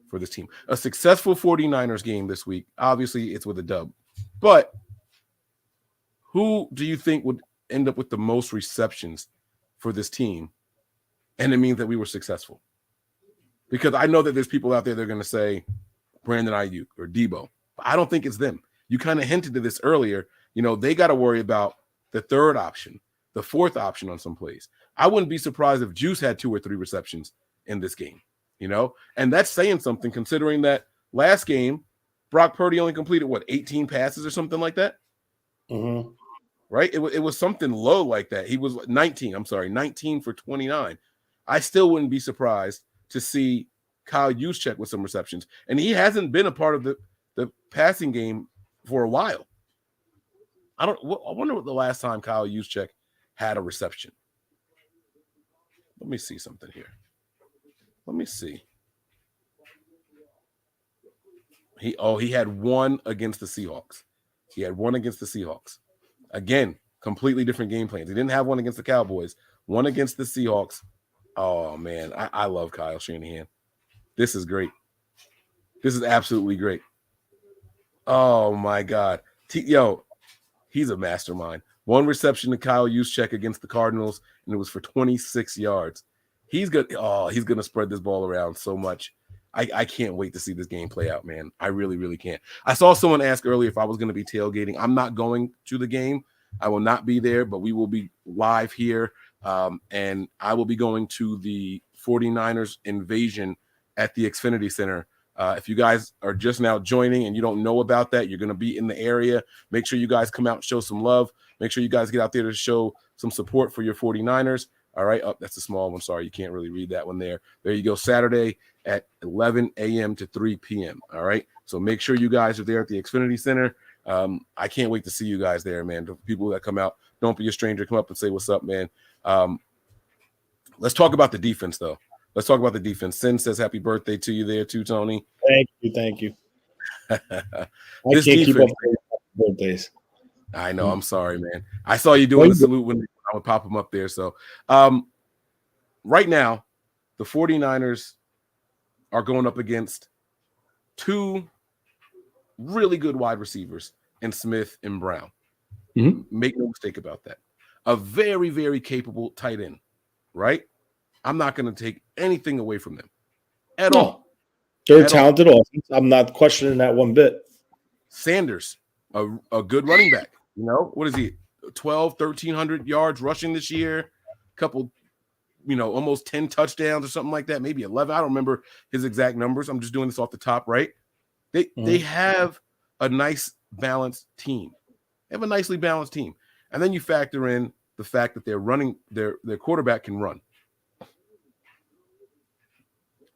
for this team? A successful 49ers game this week. Obviously, it's with a dub. But who do you think would end up with the most receptions for this team, and it means that we were successful. Because I know that there's people out there that are going to say Brandon Ayuk or Debo. But I don't think it's them. You kind of hinted to this earlier. You know, they got to worry about the third option, the fourth option on some plays. I wouldn't be surprised if Juice had 2 or 3 receptions in this game, you know? And that's saying something considering that last game, Brock Purdy only completed, 18 passes or something like that? Mm-hmm. Right? It was something low like that. He was 19 for 29. I still wouldn't be surprised to see Kyle Juszczyk with some receptions. And he hasn't been a part of the passing game for a while. I wonder what the last time Kyle Juszczyk had a reception. Let me see something here. Let me see. He had one against the Seahawks. Again, completely different game plans. He didn't have one against the Cowboys, one against the Seahawks. Oh, man, I love Kyle Shanahan. This is great. This is absolutely great. Oh, my God. He's a mastermind. 1 reception to Kyle Juszczyk against the Cardinals, and it was for 26 yards. He's going to spread this ball around so much. I can't wait to see this game play out, man. I really, really can't. I saw someone ask earlier if I was going to be tailgating. I'm not going to the game. I will not be there, but we will be live here, and I will be going to the 49ers invasion at the Xfinity Center. If you guys are just now joining and you don't know about that, you're going to be in the area. Make sure you guys come out and show some love. Make sure you guys get out there to show some support for your 49ers. All right. Oh, that's a small one. Sorry, you can't really read that one there. There you go. Saturday at 11 a.m. to 3 p.m. All right. So make sure you guys are there at the Xfinity Center. I can't wait to see you guys there, man. The people that come out, don't be a stranger. Come up and say what's up, man. Let's talk about the defense, though. Let's talk about the defense. Sin says happy birthday to you there, too, Tony. Thank you. This can't defense, keep up with birthdays. I know. I'm sorry, man. I saw you doing the salute when I would pop them up there. So right now, the 49ers are going up against 2 really good wide receivers in Smith and Brown. Mm-hmm. Make no mistake about that. A very, very capable tight end, right? I'm not going to take anything away from them at all. They're talented offense. I'm not questioning that one bit. Sanders, a good running back. You know, what is he? 1,300 yards rushing this year. Couple, almost 10 touchdowns or something like that. Maybe 11. I don't remember his exact numbers. I'm just doing this off the top, right? They have a nice balanced team. They have a nicely balanced team. And then you factor in the fact that they're running, their quarterback can run.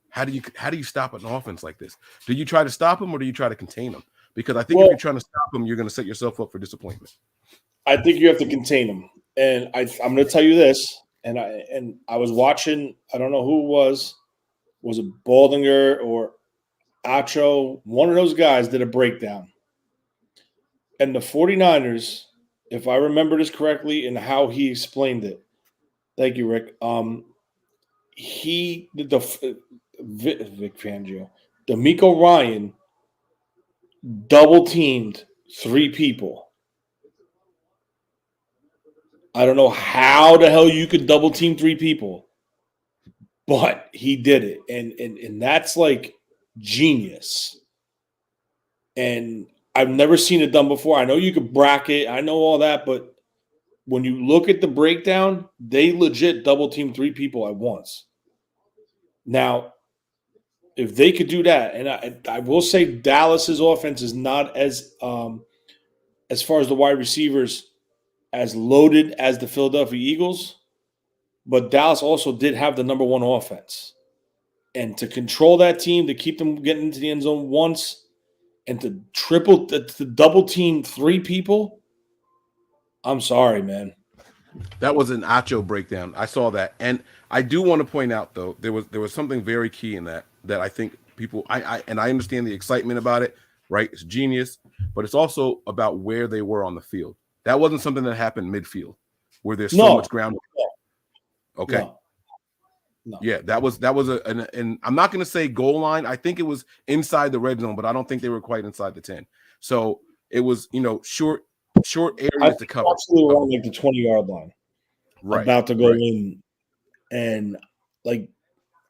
How do you stop an offense like this? Do you try to stop them or do you try to contain them? Because I think if you're trying to stop them, you're going to set yourself up for disappointment. I think you have to contain them. And I'm going to tell you this. And I was watching, I don't know who it was it Baldinger or Acho? One of those guys did a breakdown. And the 49ers, if I remember this correctly and how he explained it, thank you, Rick. He did Vic Fangio, D'Amico Ryan double teamed 3 people. I don't know how the hell you could double team 3 people, but he did it. And that's like genius. And I've never seen it done before. I know you could bracket. I know all that. But when you look at the breakdown, they legit double team 3 people at once. Now, if they could do that, and I will say Dallas's offense is not as far as the wide receivers, as loaded as the Philadelphia Eagles, but Dallas also did have the number 1 offense. And to control that team, to keep them getting into the end zone once, and to double team 3 people, I'm sorry, man. That was an Acho breakdown. I saw that. And I do want to point out, though, there was something very key in that I think people, I understand the excitement about it, right? It's genius, but it's also about where they were on the field. That wasn't something that happened midfield where there's so much ground. Okay. No. Yeah, that was and I'm not going to say goal line. I think it was inside the red zone, but I don't think they were quite inside the 10. So it was, short short I areas to think cover. absolutely around like the 20-yard line. Right. About to go right. in. And like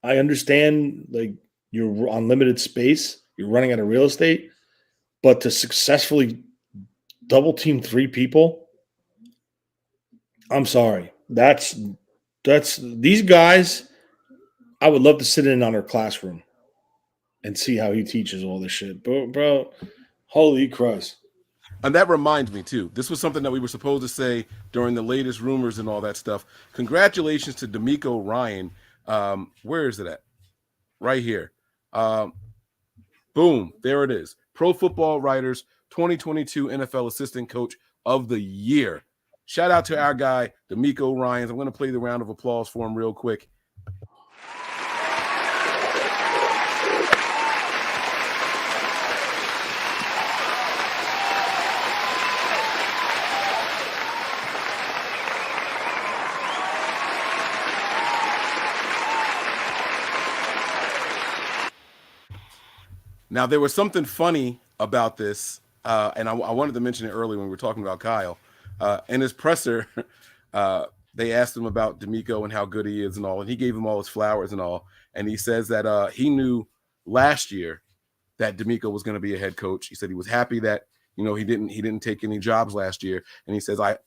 I understand like you're on limited space, you're running out of real estate, but to successfully double team 3 people, I'm sorry. That's these guys. I would love to sit in on her classroom and see how he teaches all this shit. Bro, holy Christ. And that reminds me, too, this was something that we were supposed to say during the latest rumors and all that stuff. Congratulations to D'Amico Ryan. Where is it at? Right here. Boom. There it is. Pro Football Writers 2022 NFL Assistant Coach of the Year. Shout out to our guy, D'Amico Ryan. I'm going to play the round of applause for him real quick. Now, there was something funny about this, and I wanted to mention it earlier when we were talking about Kyle. In his presser, they asked him about D'Amico and how good he is and all, and he gave him all his flowers and all. And he says that he knew last year that D'Amico was going to be a head coach. He said he was happy that he didn't take any jobs last year. And he says I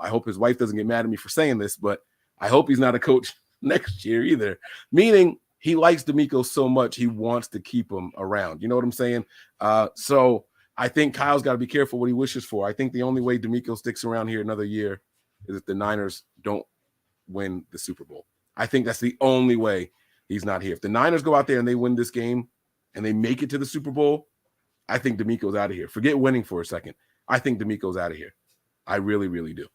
hope his wife doesn't get mad at me for saying this, but I hope he's not a coach next year either. Meaning, he likes D'Amico so much, he wants to keep him around. You know what I'm saying? So I think Kyle's got to be careful what he wishes for. I think the only way D'Amico sticks around here another year is if the Niners don't win the Super Bowl. I think that's the only way he's not here. If the Niners go out there and they win this game and they make it to the Super Bowl, I think D'Amico's out of here. Forget winning for a second. I think D'Amico's out of here. I really, really do.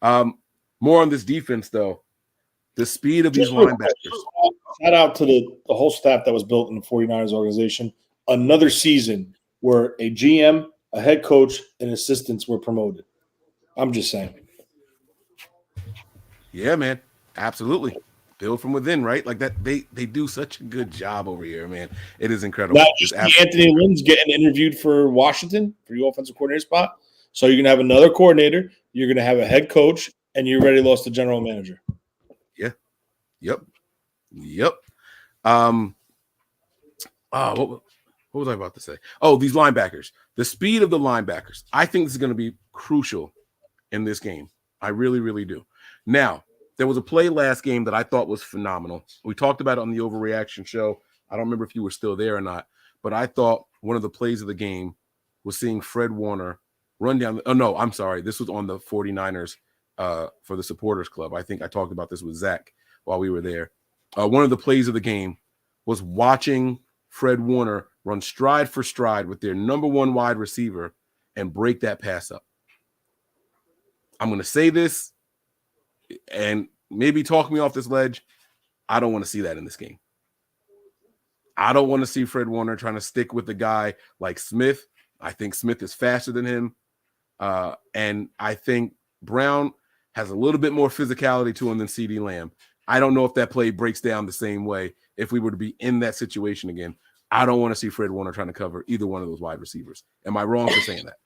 More on this defense, though. The speed of these linebackers. Shout out to the whole staff that was built in the 49ers organization. Another season where a GM, a head coach, and assistants were promoted. I'm just saying. Yeah, man. Absolutely. Build from within, right? Like that. They do such a good job over here, man. It is incredible. Now, Anthony Lynn's getting interviewed for Washington for your offensive coordinator spot. So you're going to have another coordinator. You're going to have a head coach, and you already lost the general manager. Yep. What was I about to say? Oh, these linebackers. The speed of the linebackers. I think this is going to be crucial in this game. I really, really do. Now, there was a play last game that I thought was phenomenal. We talked about it on the Overreaction show. I don't remember if you were still there or not, but I thought one of the plays of the game was seeing Fred Warner run down. Oh, no, I'm sorry. This was on the 49ers for the Supporters Club. I think I talked about this with Zach while we were there. One of the plays of the game was watching Fred Warner run stride for stride with their number one wide receiver and break that pass up. I'm going to say this and maybe talk me off this ledge. I don't want to see that in this game. I don't want to see Fred Warner trying to stick with the guy like Smith. I think Smith is faster than him. And I think Brown has a little bit more physicality to him than CeeDee Lamb. I don't know if that play breaks down the same way if we were to be in that situation again. I don't want to see Fred Warner trying to cover either one of those wide receivers. Am I wrong for saying that?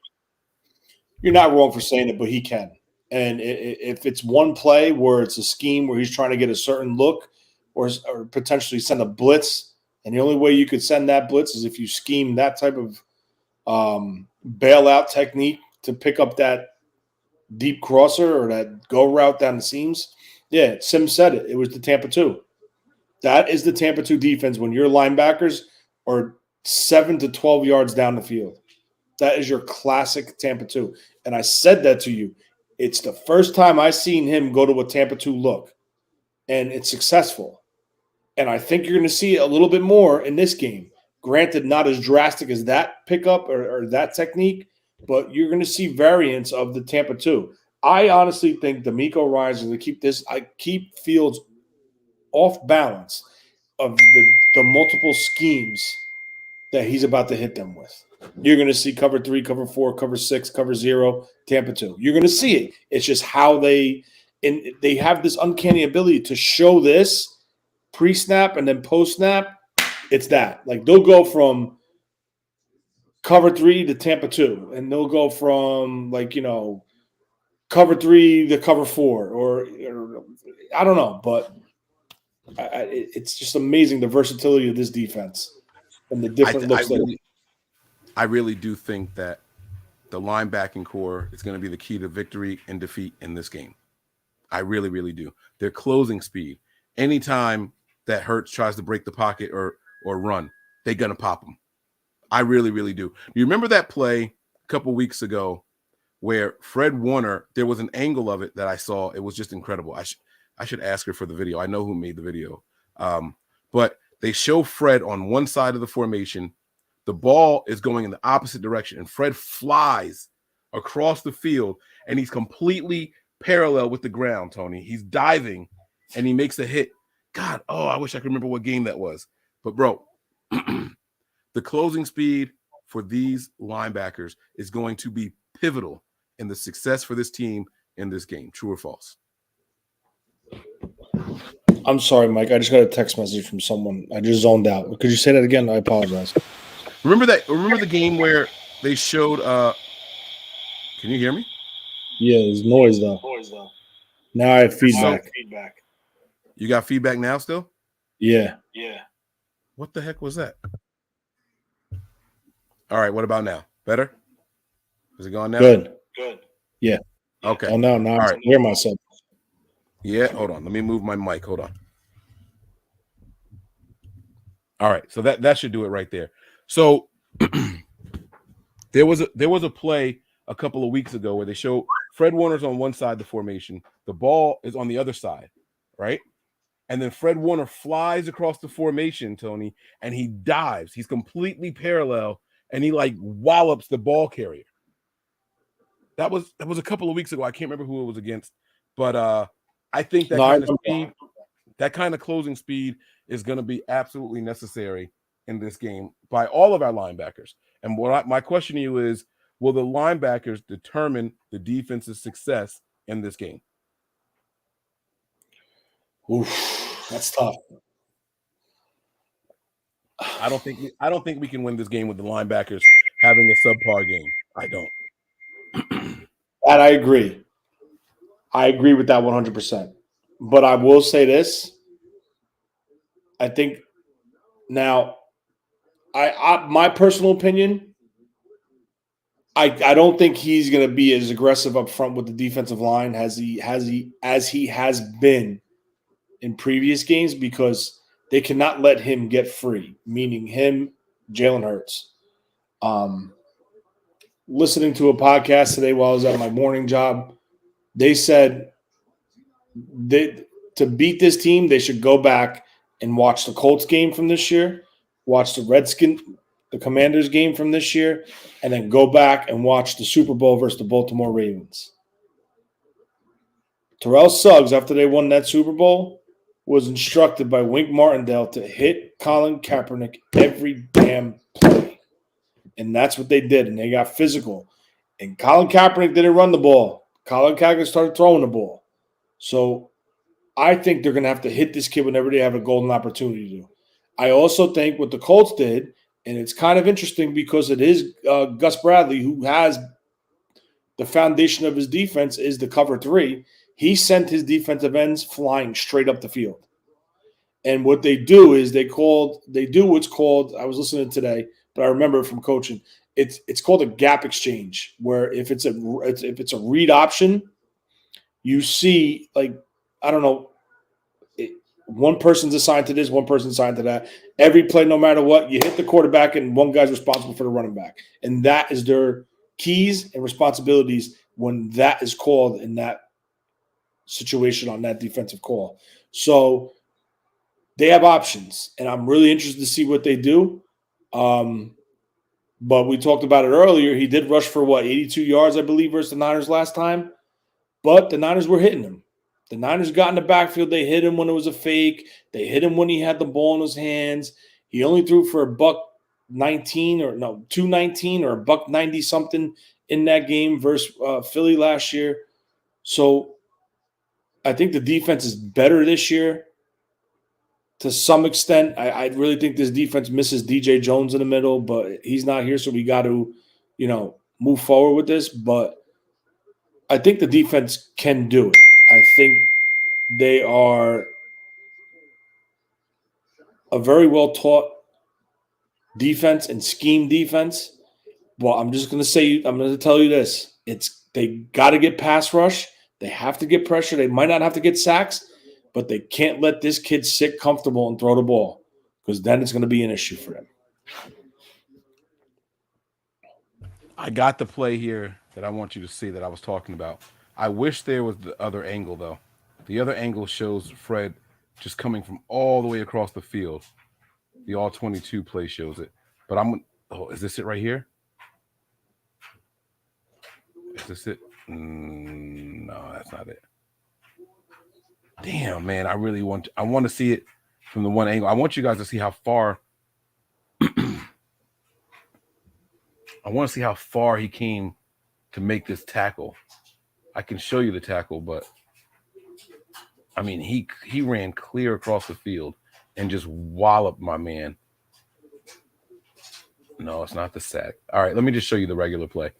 You're not wrong for saying it, but he can. And if it's one play where it's a scheme where he's trying to get a certain look or potentially send a blitz, and the only way you could send that blitz is if you scheme that type of bailout technique to pick up that deep crosser or that go route down the seams. Yeah, Sim said it. It was the Tampa 2. That is the Tampa 2 defense when your linebackers are 7 to 12 yards down the field. That is your classic Tampa 2. And I said that to you. It's the first time I've seen him go to a Tampa 2 look, and it's successful. And I think you're going to see it a little bit more in this game. Granted, not as drastic as that pickup or that technique, but you're going to see variants of the Tampa 2. I honestly think D'Amico Ryan's going to keep this. I keep Fields off balance of the multiple schemes that he's about to hit them with. You're going to see cover 3, cover 4, cover 6, cover 0, Tampa 2. You're going to see it. It's just how they have this uncanny ability to show this pre-snap and then post-snap. It's that. Like they'll go from cover 3 to Tampa 2, and they'll go from cover 3 to cover 4, or I don't know, but it's just amazing the versatility of this defense and the different looks. I really do think that the linebacking core is going to be the key to victory and defeat in this game. I really, really do. Their closing speed. Anytime that Hurts tries to break the pocket or run, they're going to pop them. I really, really do. You remember that play a couple weeks ago where Fred Warner, there was an angle of it that I saw. It was just incredible. I should ask her for the video. I know who made the video. But they show Fred on one side of the formation. The ball is going in the opposite direction, and Fred flies across the field, and he's completely parallel with the ground, Tony. He's diving, and he makes a hit. God, I wish I could remember what game that was. But, bro, the closing speed for these linebackers is going to be pivotal in the success for this team in this game. True or false? I'm sorry, Mike. I just got a text message from someone. I just zoned out. Could you say that again? I apologize. Remember the game where they showed can you hear me? Yeah, there's noise though. Now I have feedback. You got feedback now still? Yeah. What the heck was that? All right, what about now? Better? Is it gone now? Good. Yeah. Okay. Oh, now I can hear myself. Yeah, hold on. Let me move my mic. Hold on. All right, so that should do it right there. So there was a play a couple of weeks ago where they show Fred Warner's on one side of the formation, the ball is on the other side, right? And then Fred Warner flies across the formation, Tony, and he dives. He's completely parallel, and he wallops the ball carrier. That was a couple of weeks ago. I can't remember who it was against, but I think that kind of closing speed is going to be absolutely necessary in this game by all of our linebackers. And my question to you is, will the linebackers determine the defense's success in this game? Oof, that's tough. I don't think we can win this game with the linebackers having a subpar game. I don't. That I agree. I agree with that 100%. But I will say this. I think now, my personal opinion, I don't think he's going to be as aggressive up front with the defensive line as he has been in previous games, because they cannot let him get free, meaning him, Jalen Hurts. Listening to a podcast today while I was at my morning job, they said to beat this team, they should go back and watch the Colts game from this year, watch the Commanders game from this year, and then go back and watch the Super Bowl versus the Baltimore Ravens. Terrell Suggs, after they won that Super Bowl, was instructed by Wink Martindale to hit Colin Kaepernick every damn play. And that's what they did, and they got physical. And Colin Kaepernick didn't run the ball. Colin Kaepernick started throwing the ball. So I think they're going to have to hit this kid whenever they have a golden opportunity to. I also think what the Colts did, and it's kind of interesting because it is Gus Bradley who has the foundation of his defense is the cover 3. He sent his defensive ends flying straight up the field. And what they do is they do what's called, I was listening today, but I remember it from coaching. It's called a gap exchange, where if it's a read option, you see, I don't know, one person's assigned to this, one person's assigned to that. Every play, no matter what, you hit the quarterback and one guy's responsible for the running back. And that is their keys and responsibilities when that is called in that situation on that defensive call. So they have options, and I'm really interested to see what they do. But we talked about it earlier. He did rush for 82 yards, I believe, versus the Niners last time. But the Niners were hitting him. The Niners got in the backfield. They hit him when it was a fake. They hit him when he had the ball in his hands. He only threw for $119 or $219 or $190 something in that game versus Philly last year. So I think the defense is better this year. to some extent. I really think this defense misses DJ Jones in the middle, but he's not here, so we got to, move forward with this. But I think the defense can do it. I think they are a very well taught defense and scheme defense. Well, I'm just going to tell you this. They got to get pass rush. They have to get pressure. They might not have to get sacks, but they can't let this kid sit comfortable and throw the ball, because then it's going to be an issue for them. I got the play here that I want you to see that I was talking about. I wish there was the other angle, though. The other angle shows Fred just coming from all the way across the field. The all-22 play shows it. But is this it right here? Is this it? No, that's not it. Damn, man, I want to see it from the one angle. I want you guys to see how far I want to see how far he came to make this tackle. I can show you the tackle, but I mean, he ran clear across the field and just walloped my man. No, it's not the sack. All right, let me just show you the regular play,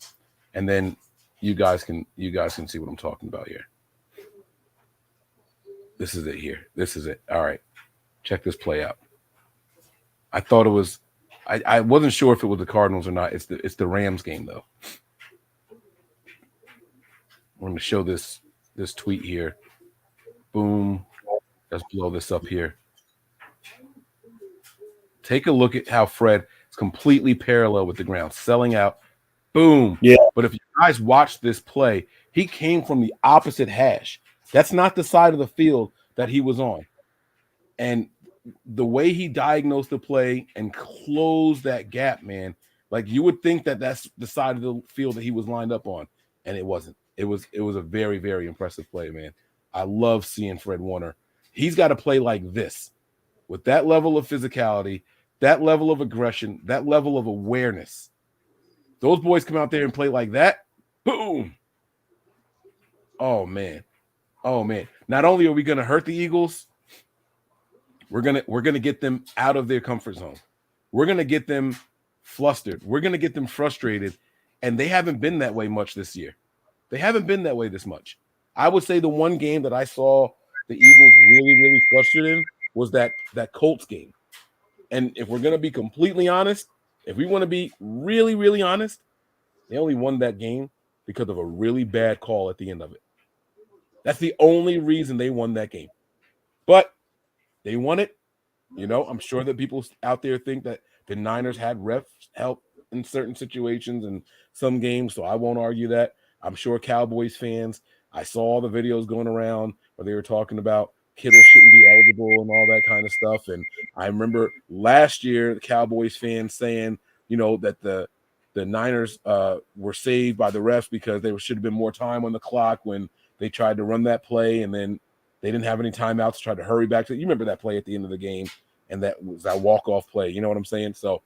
and then you guys can see what I'm talking about here. This is it here. This is it. All right, check this play out. I thought it was. I wasn't sure if it was the Cardinals or not. It's the Rams game though. We're going to show this tweet here. Boom. Let's blow this up here. Take a look at how Fred is completely parallel with the ground, selling out. Boom. Yeah. But if you guys watch this play, he came from the opposite hash. That's not the side of the field that he was on. And the way he diagnosed the play and closed that gap, man, like you would think that that's the side of the field that he was lined up on, and it wasn't. It was a very, very impressive play, man. I love seeing Fred Warner. He's got to play like this, with that level of physicality, that level of aggression, that level of awareness. Those boys come out there and play like that. Boom. Oh man. Not only are we going to hurt the Eagles, we're gonna get them out of their comfort zone. We're gonna get them flustered. We're gonna get them frustrated, and they haven't been that way much this year. They haven't been that way this much. I would say the one game that I saw the Eagles really, really frustrated in was that Colts game. And if we're gonna be completely honest, if we want to be really, really honest, they only won that game because of a really bad call at the end of it. That's the only reason they won that game. But they won it. I'm sure that people out there think that the Niners had refs help in certain situations and some games, so I won't argue that. I'm sure Cowboys fans, I saw all the videos going around where they were talking about Kittle shouldn't be eligible and all that kind of stuff. And I remember last year the Cowboys fans saying, that the Niners were saved by the refs because there should have been more time on the clock when they tried to run that play, and then they didn't have any timeouts to try to hurry back to. You remember that play at the end of the game, and that was that walk-off play. You know what I'm saying? So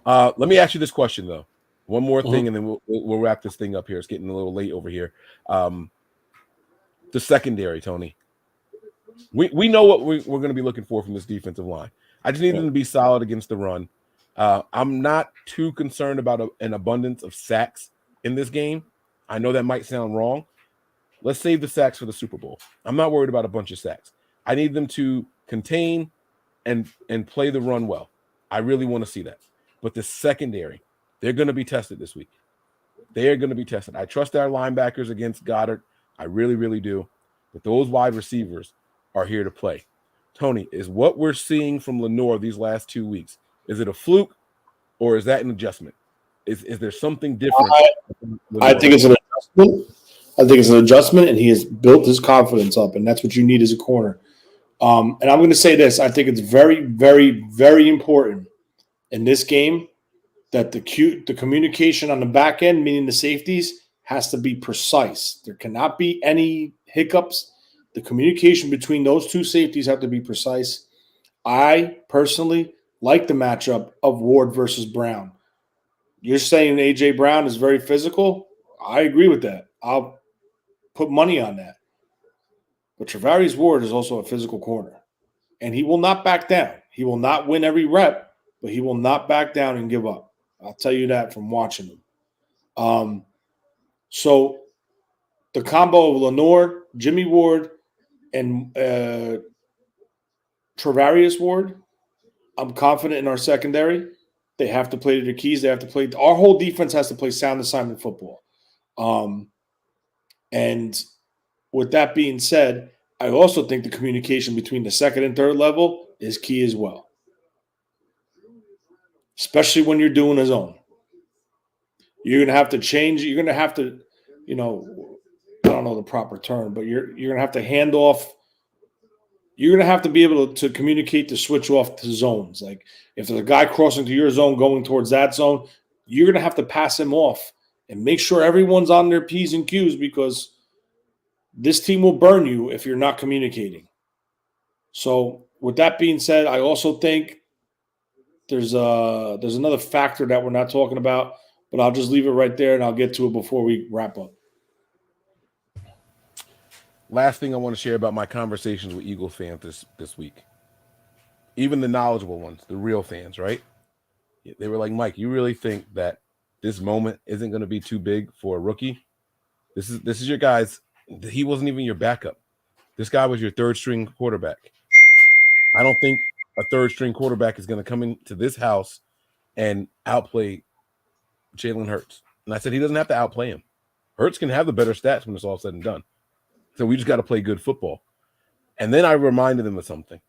let me ask you this question, though. One more thing, and then we'll wrap this thing up here. It's getting a little late over here. The secondary, Tony. We know what we're going to be looking for from this defensive line. I just need them to be solid against the run. I'm not too concerned about an abundance of sacks in this game. I know that might sound wrong. Let's save the sacks for the Super Bowl. I'm not worried about a bunch of sacks. I need them to contain and play the run well. I really want to see that. But the secondary, they're going to be tested this week. They are going to be tested. I trust our linebackers against Goddard. I really, really do. But those wide receivers are here to play. Tony, is what we're seeing from Lenore these last 2 weeks, is it a fluke or is that an adjustment? Is there something different? I think it's an adjustment. I think it's an adjustment, and he has built his confidence up, and that's what you need as a corner. And I'm going to say this. I think it's very, very, very important in this game that the communication on the back end, meaning the safeties, has to be precise. There cannot be any hiccups. The communication between those two safeties have to be precise. I personally like the matchup of Ward versus Brown. You're saying A.J. Brown is very physical? I agree with that. I'll put money on that. But Travarius Ward is also a physical corner. and he will not back down. He will not win every rep, but he will not back down and give up. I'll tell you that from watching him. So the combo of Lenore, Jimmy Ward, and Travarius Ward, I'm confident in our secondary. They have to play to their keys. They have to play. Our whole defense has to play sound assignment football. And with that being said, I also think the communication between the second and third level is key as well, especially when you're doing a zone. You're going to have to change. You're going to have to, I don't know the proper term, but you're going to have to hand off. You're going to have to be able to communicate to switch off to zones. Like if there's a guy crossing to your zone going towards that zone, you're going to have to pass him off and make sure everyone's on their P's and Q's, because this team will burn you if you're not communicating. So with that being said, I also think there's another factor that we're not talking about, but I'll just leave it right there and I'll get to it before we wrap up. Last thing I want to share about my conversations with Eagles fans this week. Even the knowledgeable ones, the real fans, right? They were like, Mike, you really think that this moment isn't going to be too big for a rookie? This is your guy's. He wasn't even your backup. This guy was your third string quarterback. I don't think a third string quarterback is going to come into this house and outplay Jalen Hurts. And I said he doesn't have to outplay him. Hurts can have the better stats when it's all said and done. So we just got to play good football. And then I reminded them of something.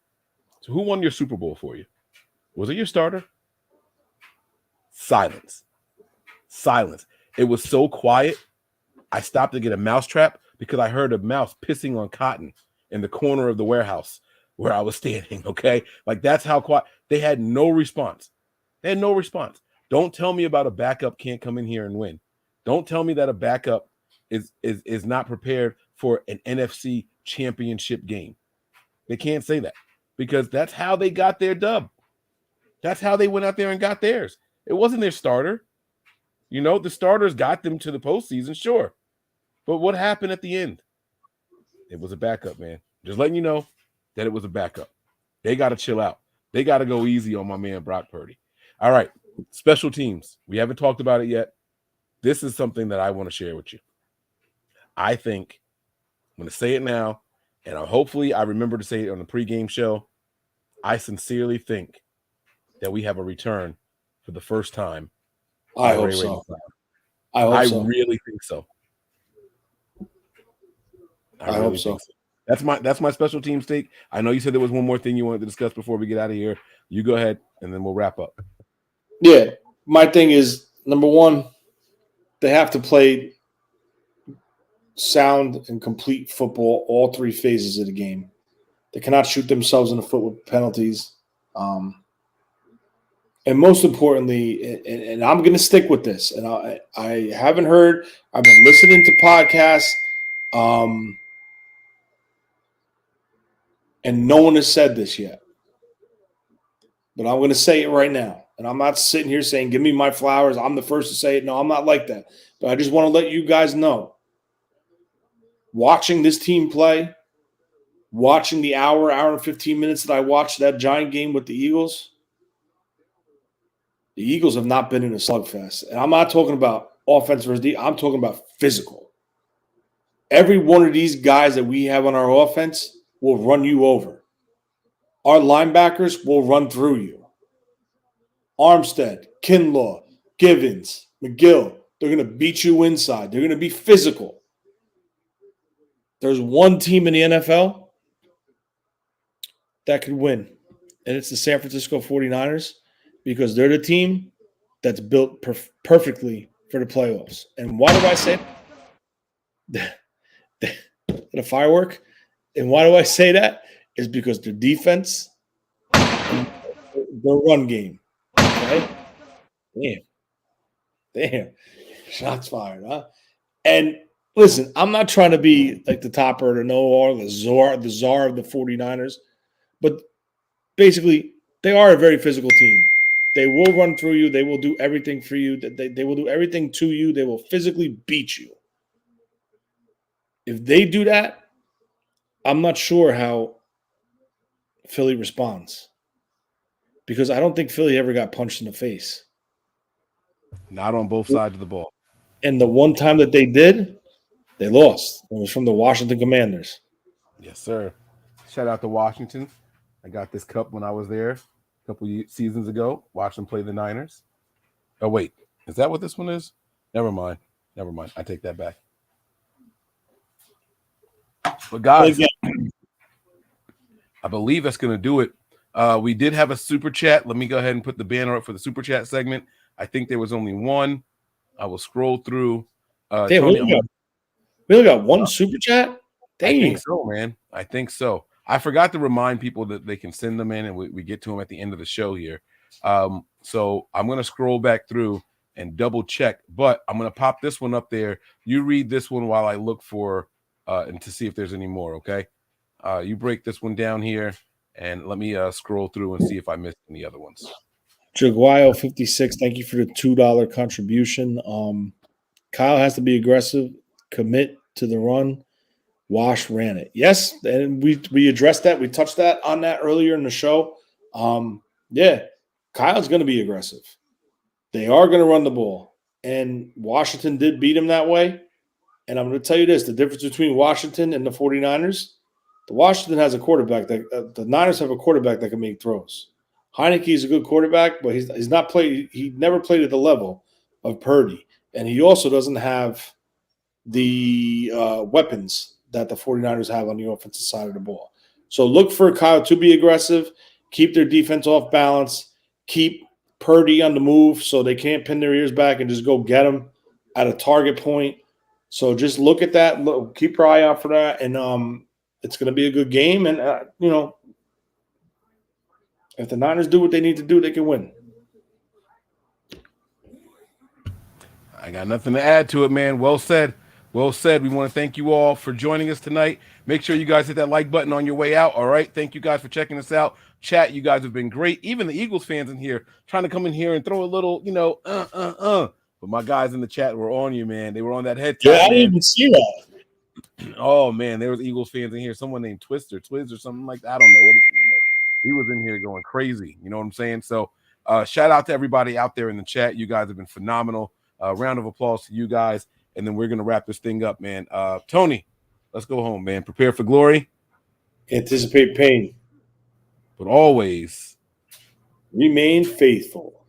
So who won your Super Bowl for you? Was it your starter? Silence. It was so quiet. I stopped to get a mousetrap because I heard a mouse pissing on cotton in the corner of the warehouse where I was standing, okay? Like that's how quiet. They had no response. Don't tell me about a backup can't come in here and win. Don't tell me that a backup is not prepared for an NFC championship game. They can't say that because that's how they got their dub. That's how they went out there and got theirs. It wasn't their starter. The starters got them to the postseason, sure. But what happened at the end? It was a backup, man. Just letting you know that it was a backup. They got to chill out. They got to go easy on my man Brock Purdy. All right, special teams. We haven't talked about it yet. This is something that I want to share with you. I think I'm going to say it now, and hopefully I remember to say it on the pregame show. I sincerely think that we have a return for the first time. I hope so. I really think so. I hope so. That's my special team stake. I know you said there was one more thing you wanted to discuss before we get out of here. You go ahead, and then we'll wrap up. Yeah, my thing is, number one, they have to play sound and complete football all three phases of the game. They cannot shoot themselves in the foot with penalties. And most importantly, and I'm going to stick with this, and I haven't heard, I've been listening to podcasts, and no one has said this yet. But I'm going to say it right now. And I'm not sitting here saying, give me my flowers. I'm the first to say it. No, I'm not like that. But I just want to let you guys know. Watching this team play, watching the hour and 15 minutes that I watched that Giant game with the Eagles have not been in a slugfest. And I'm not talking about offense versus defense. I'm talking about physical. Every one of these guys that we have on our offense will run you over. Our linebackers will run through you. Armstead, Kinlaw, Givens, McGill, they're going to beat you inside. They're going to be physical. There's one team in the NFL that could win, and it's the San Francisco 49ers, because they're the team that's built perfectly for the playoffs. And why do I say the firework? And why do I say that? Is because their defense and their run game. Okay? Damn. Shots fired, huh? And listen, I'm not trying to be like the topper, the Noah, the czar of the 49ers, but basically they are a very physical team. They will run through you. They will do everything for you. They will do everything to you. They will physically beat you. If they do that, I'm not sure how Philly responds. Because I don't think Philly ever got punched in the face. Not on both sides of the ball. And the one time that they did, they lost. It was from the Washington Commanders. Yes, sir. Shout out to Washington. I got this cup when I was there a couple seasons ago. Watched them play the Niners. Oh, wait. Is that what this one is? Never mind. I take that back. But, guys, I believe that's going to do it. We did have a super chat. Let me go ahead and put the banner up for the super chat segment. I think there was only one. I will scroll through. We only got one super chat? Dang. I think so, man. I think so. I forgot to remind people that they can send them in, and we get to them at the end of the show here. So I'm going to scroll back through and double check, but I'm going to pop this one up there. You read this one while I look for and to see if there's any more, okay? You break this one down here, and let me scroll through and see if I missed any other ones. Jaguayo 56, thank you for the $2 contribution. Kyle has to be aggressive, commit to the run. Wash ran it. Yes, and we addressed that. We touched on that earlier in the show. Yeah, Kyle's going to be aggressive. They are going to run the ball. And Washington did beat him that way. And I'm going to tell you this, the difference between Washington and the 49ers, the Washington has a quarterback that the Niners have a quarterback that can make throws. Heineke is a good quarterback, but he's not played. He never played at the level of Purdy, and he also doesn't have the weapons that the 49ers have on the offensive side of the ball. So look for Kyle to be aggressive, keep their defense off balance, keep Purdy on the move so they can't pin their ears back and just go get him at a target point. So just look at that. Keep your eye out for that, and it's going to be a good game. And if the Niners do what they need to do, they can win. I got nothing to add to it, man. Well said. Well said. We want to thank you all for joining us tonight. Make sure you guys hit that like button on your way out. All right. Thank you guys for checking us out. Chat, you guys have been great. Even the Eagles fans in here trying to come in here and throw a little, But my guys in the chat were on you, man. They were on that head. Yeah, I didn't even see that. Oh, man. There was Eagles fans in here. Someone named Twiz or something like that. I don't know what his name is. He was in here going crazy. You know what I'm saying? So shout out to everybody out there in the chat. You guys have been phenomenal. Round of applause to you guys. And then we're going to wrap this thing up, man. Tony, let's go home, man. Prepare for glory. Anticipate pain. But always remain faithful.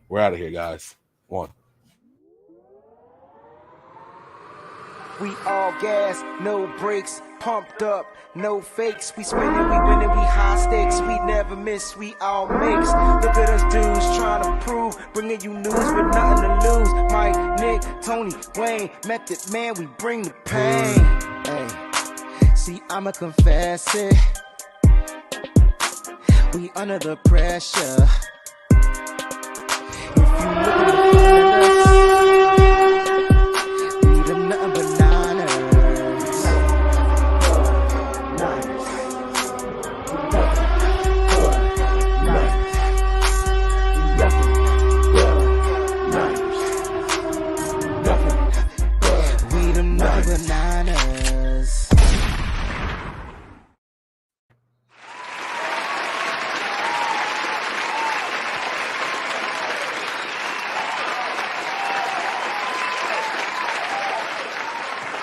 We're out of here, guys. One. We all gas, no brakes, pumped up, no fakes. We spinning, we winning, we high stakes. We never miss, we all makes. Look at us dudes trying to prove, bringing you news with nothing to lose. Mike, Nick, Tony, Wayne, Method Man, we bring the pain. Hey, see, I'ma confess it. We under the pressure. If you look at the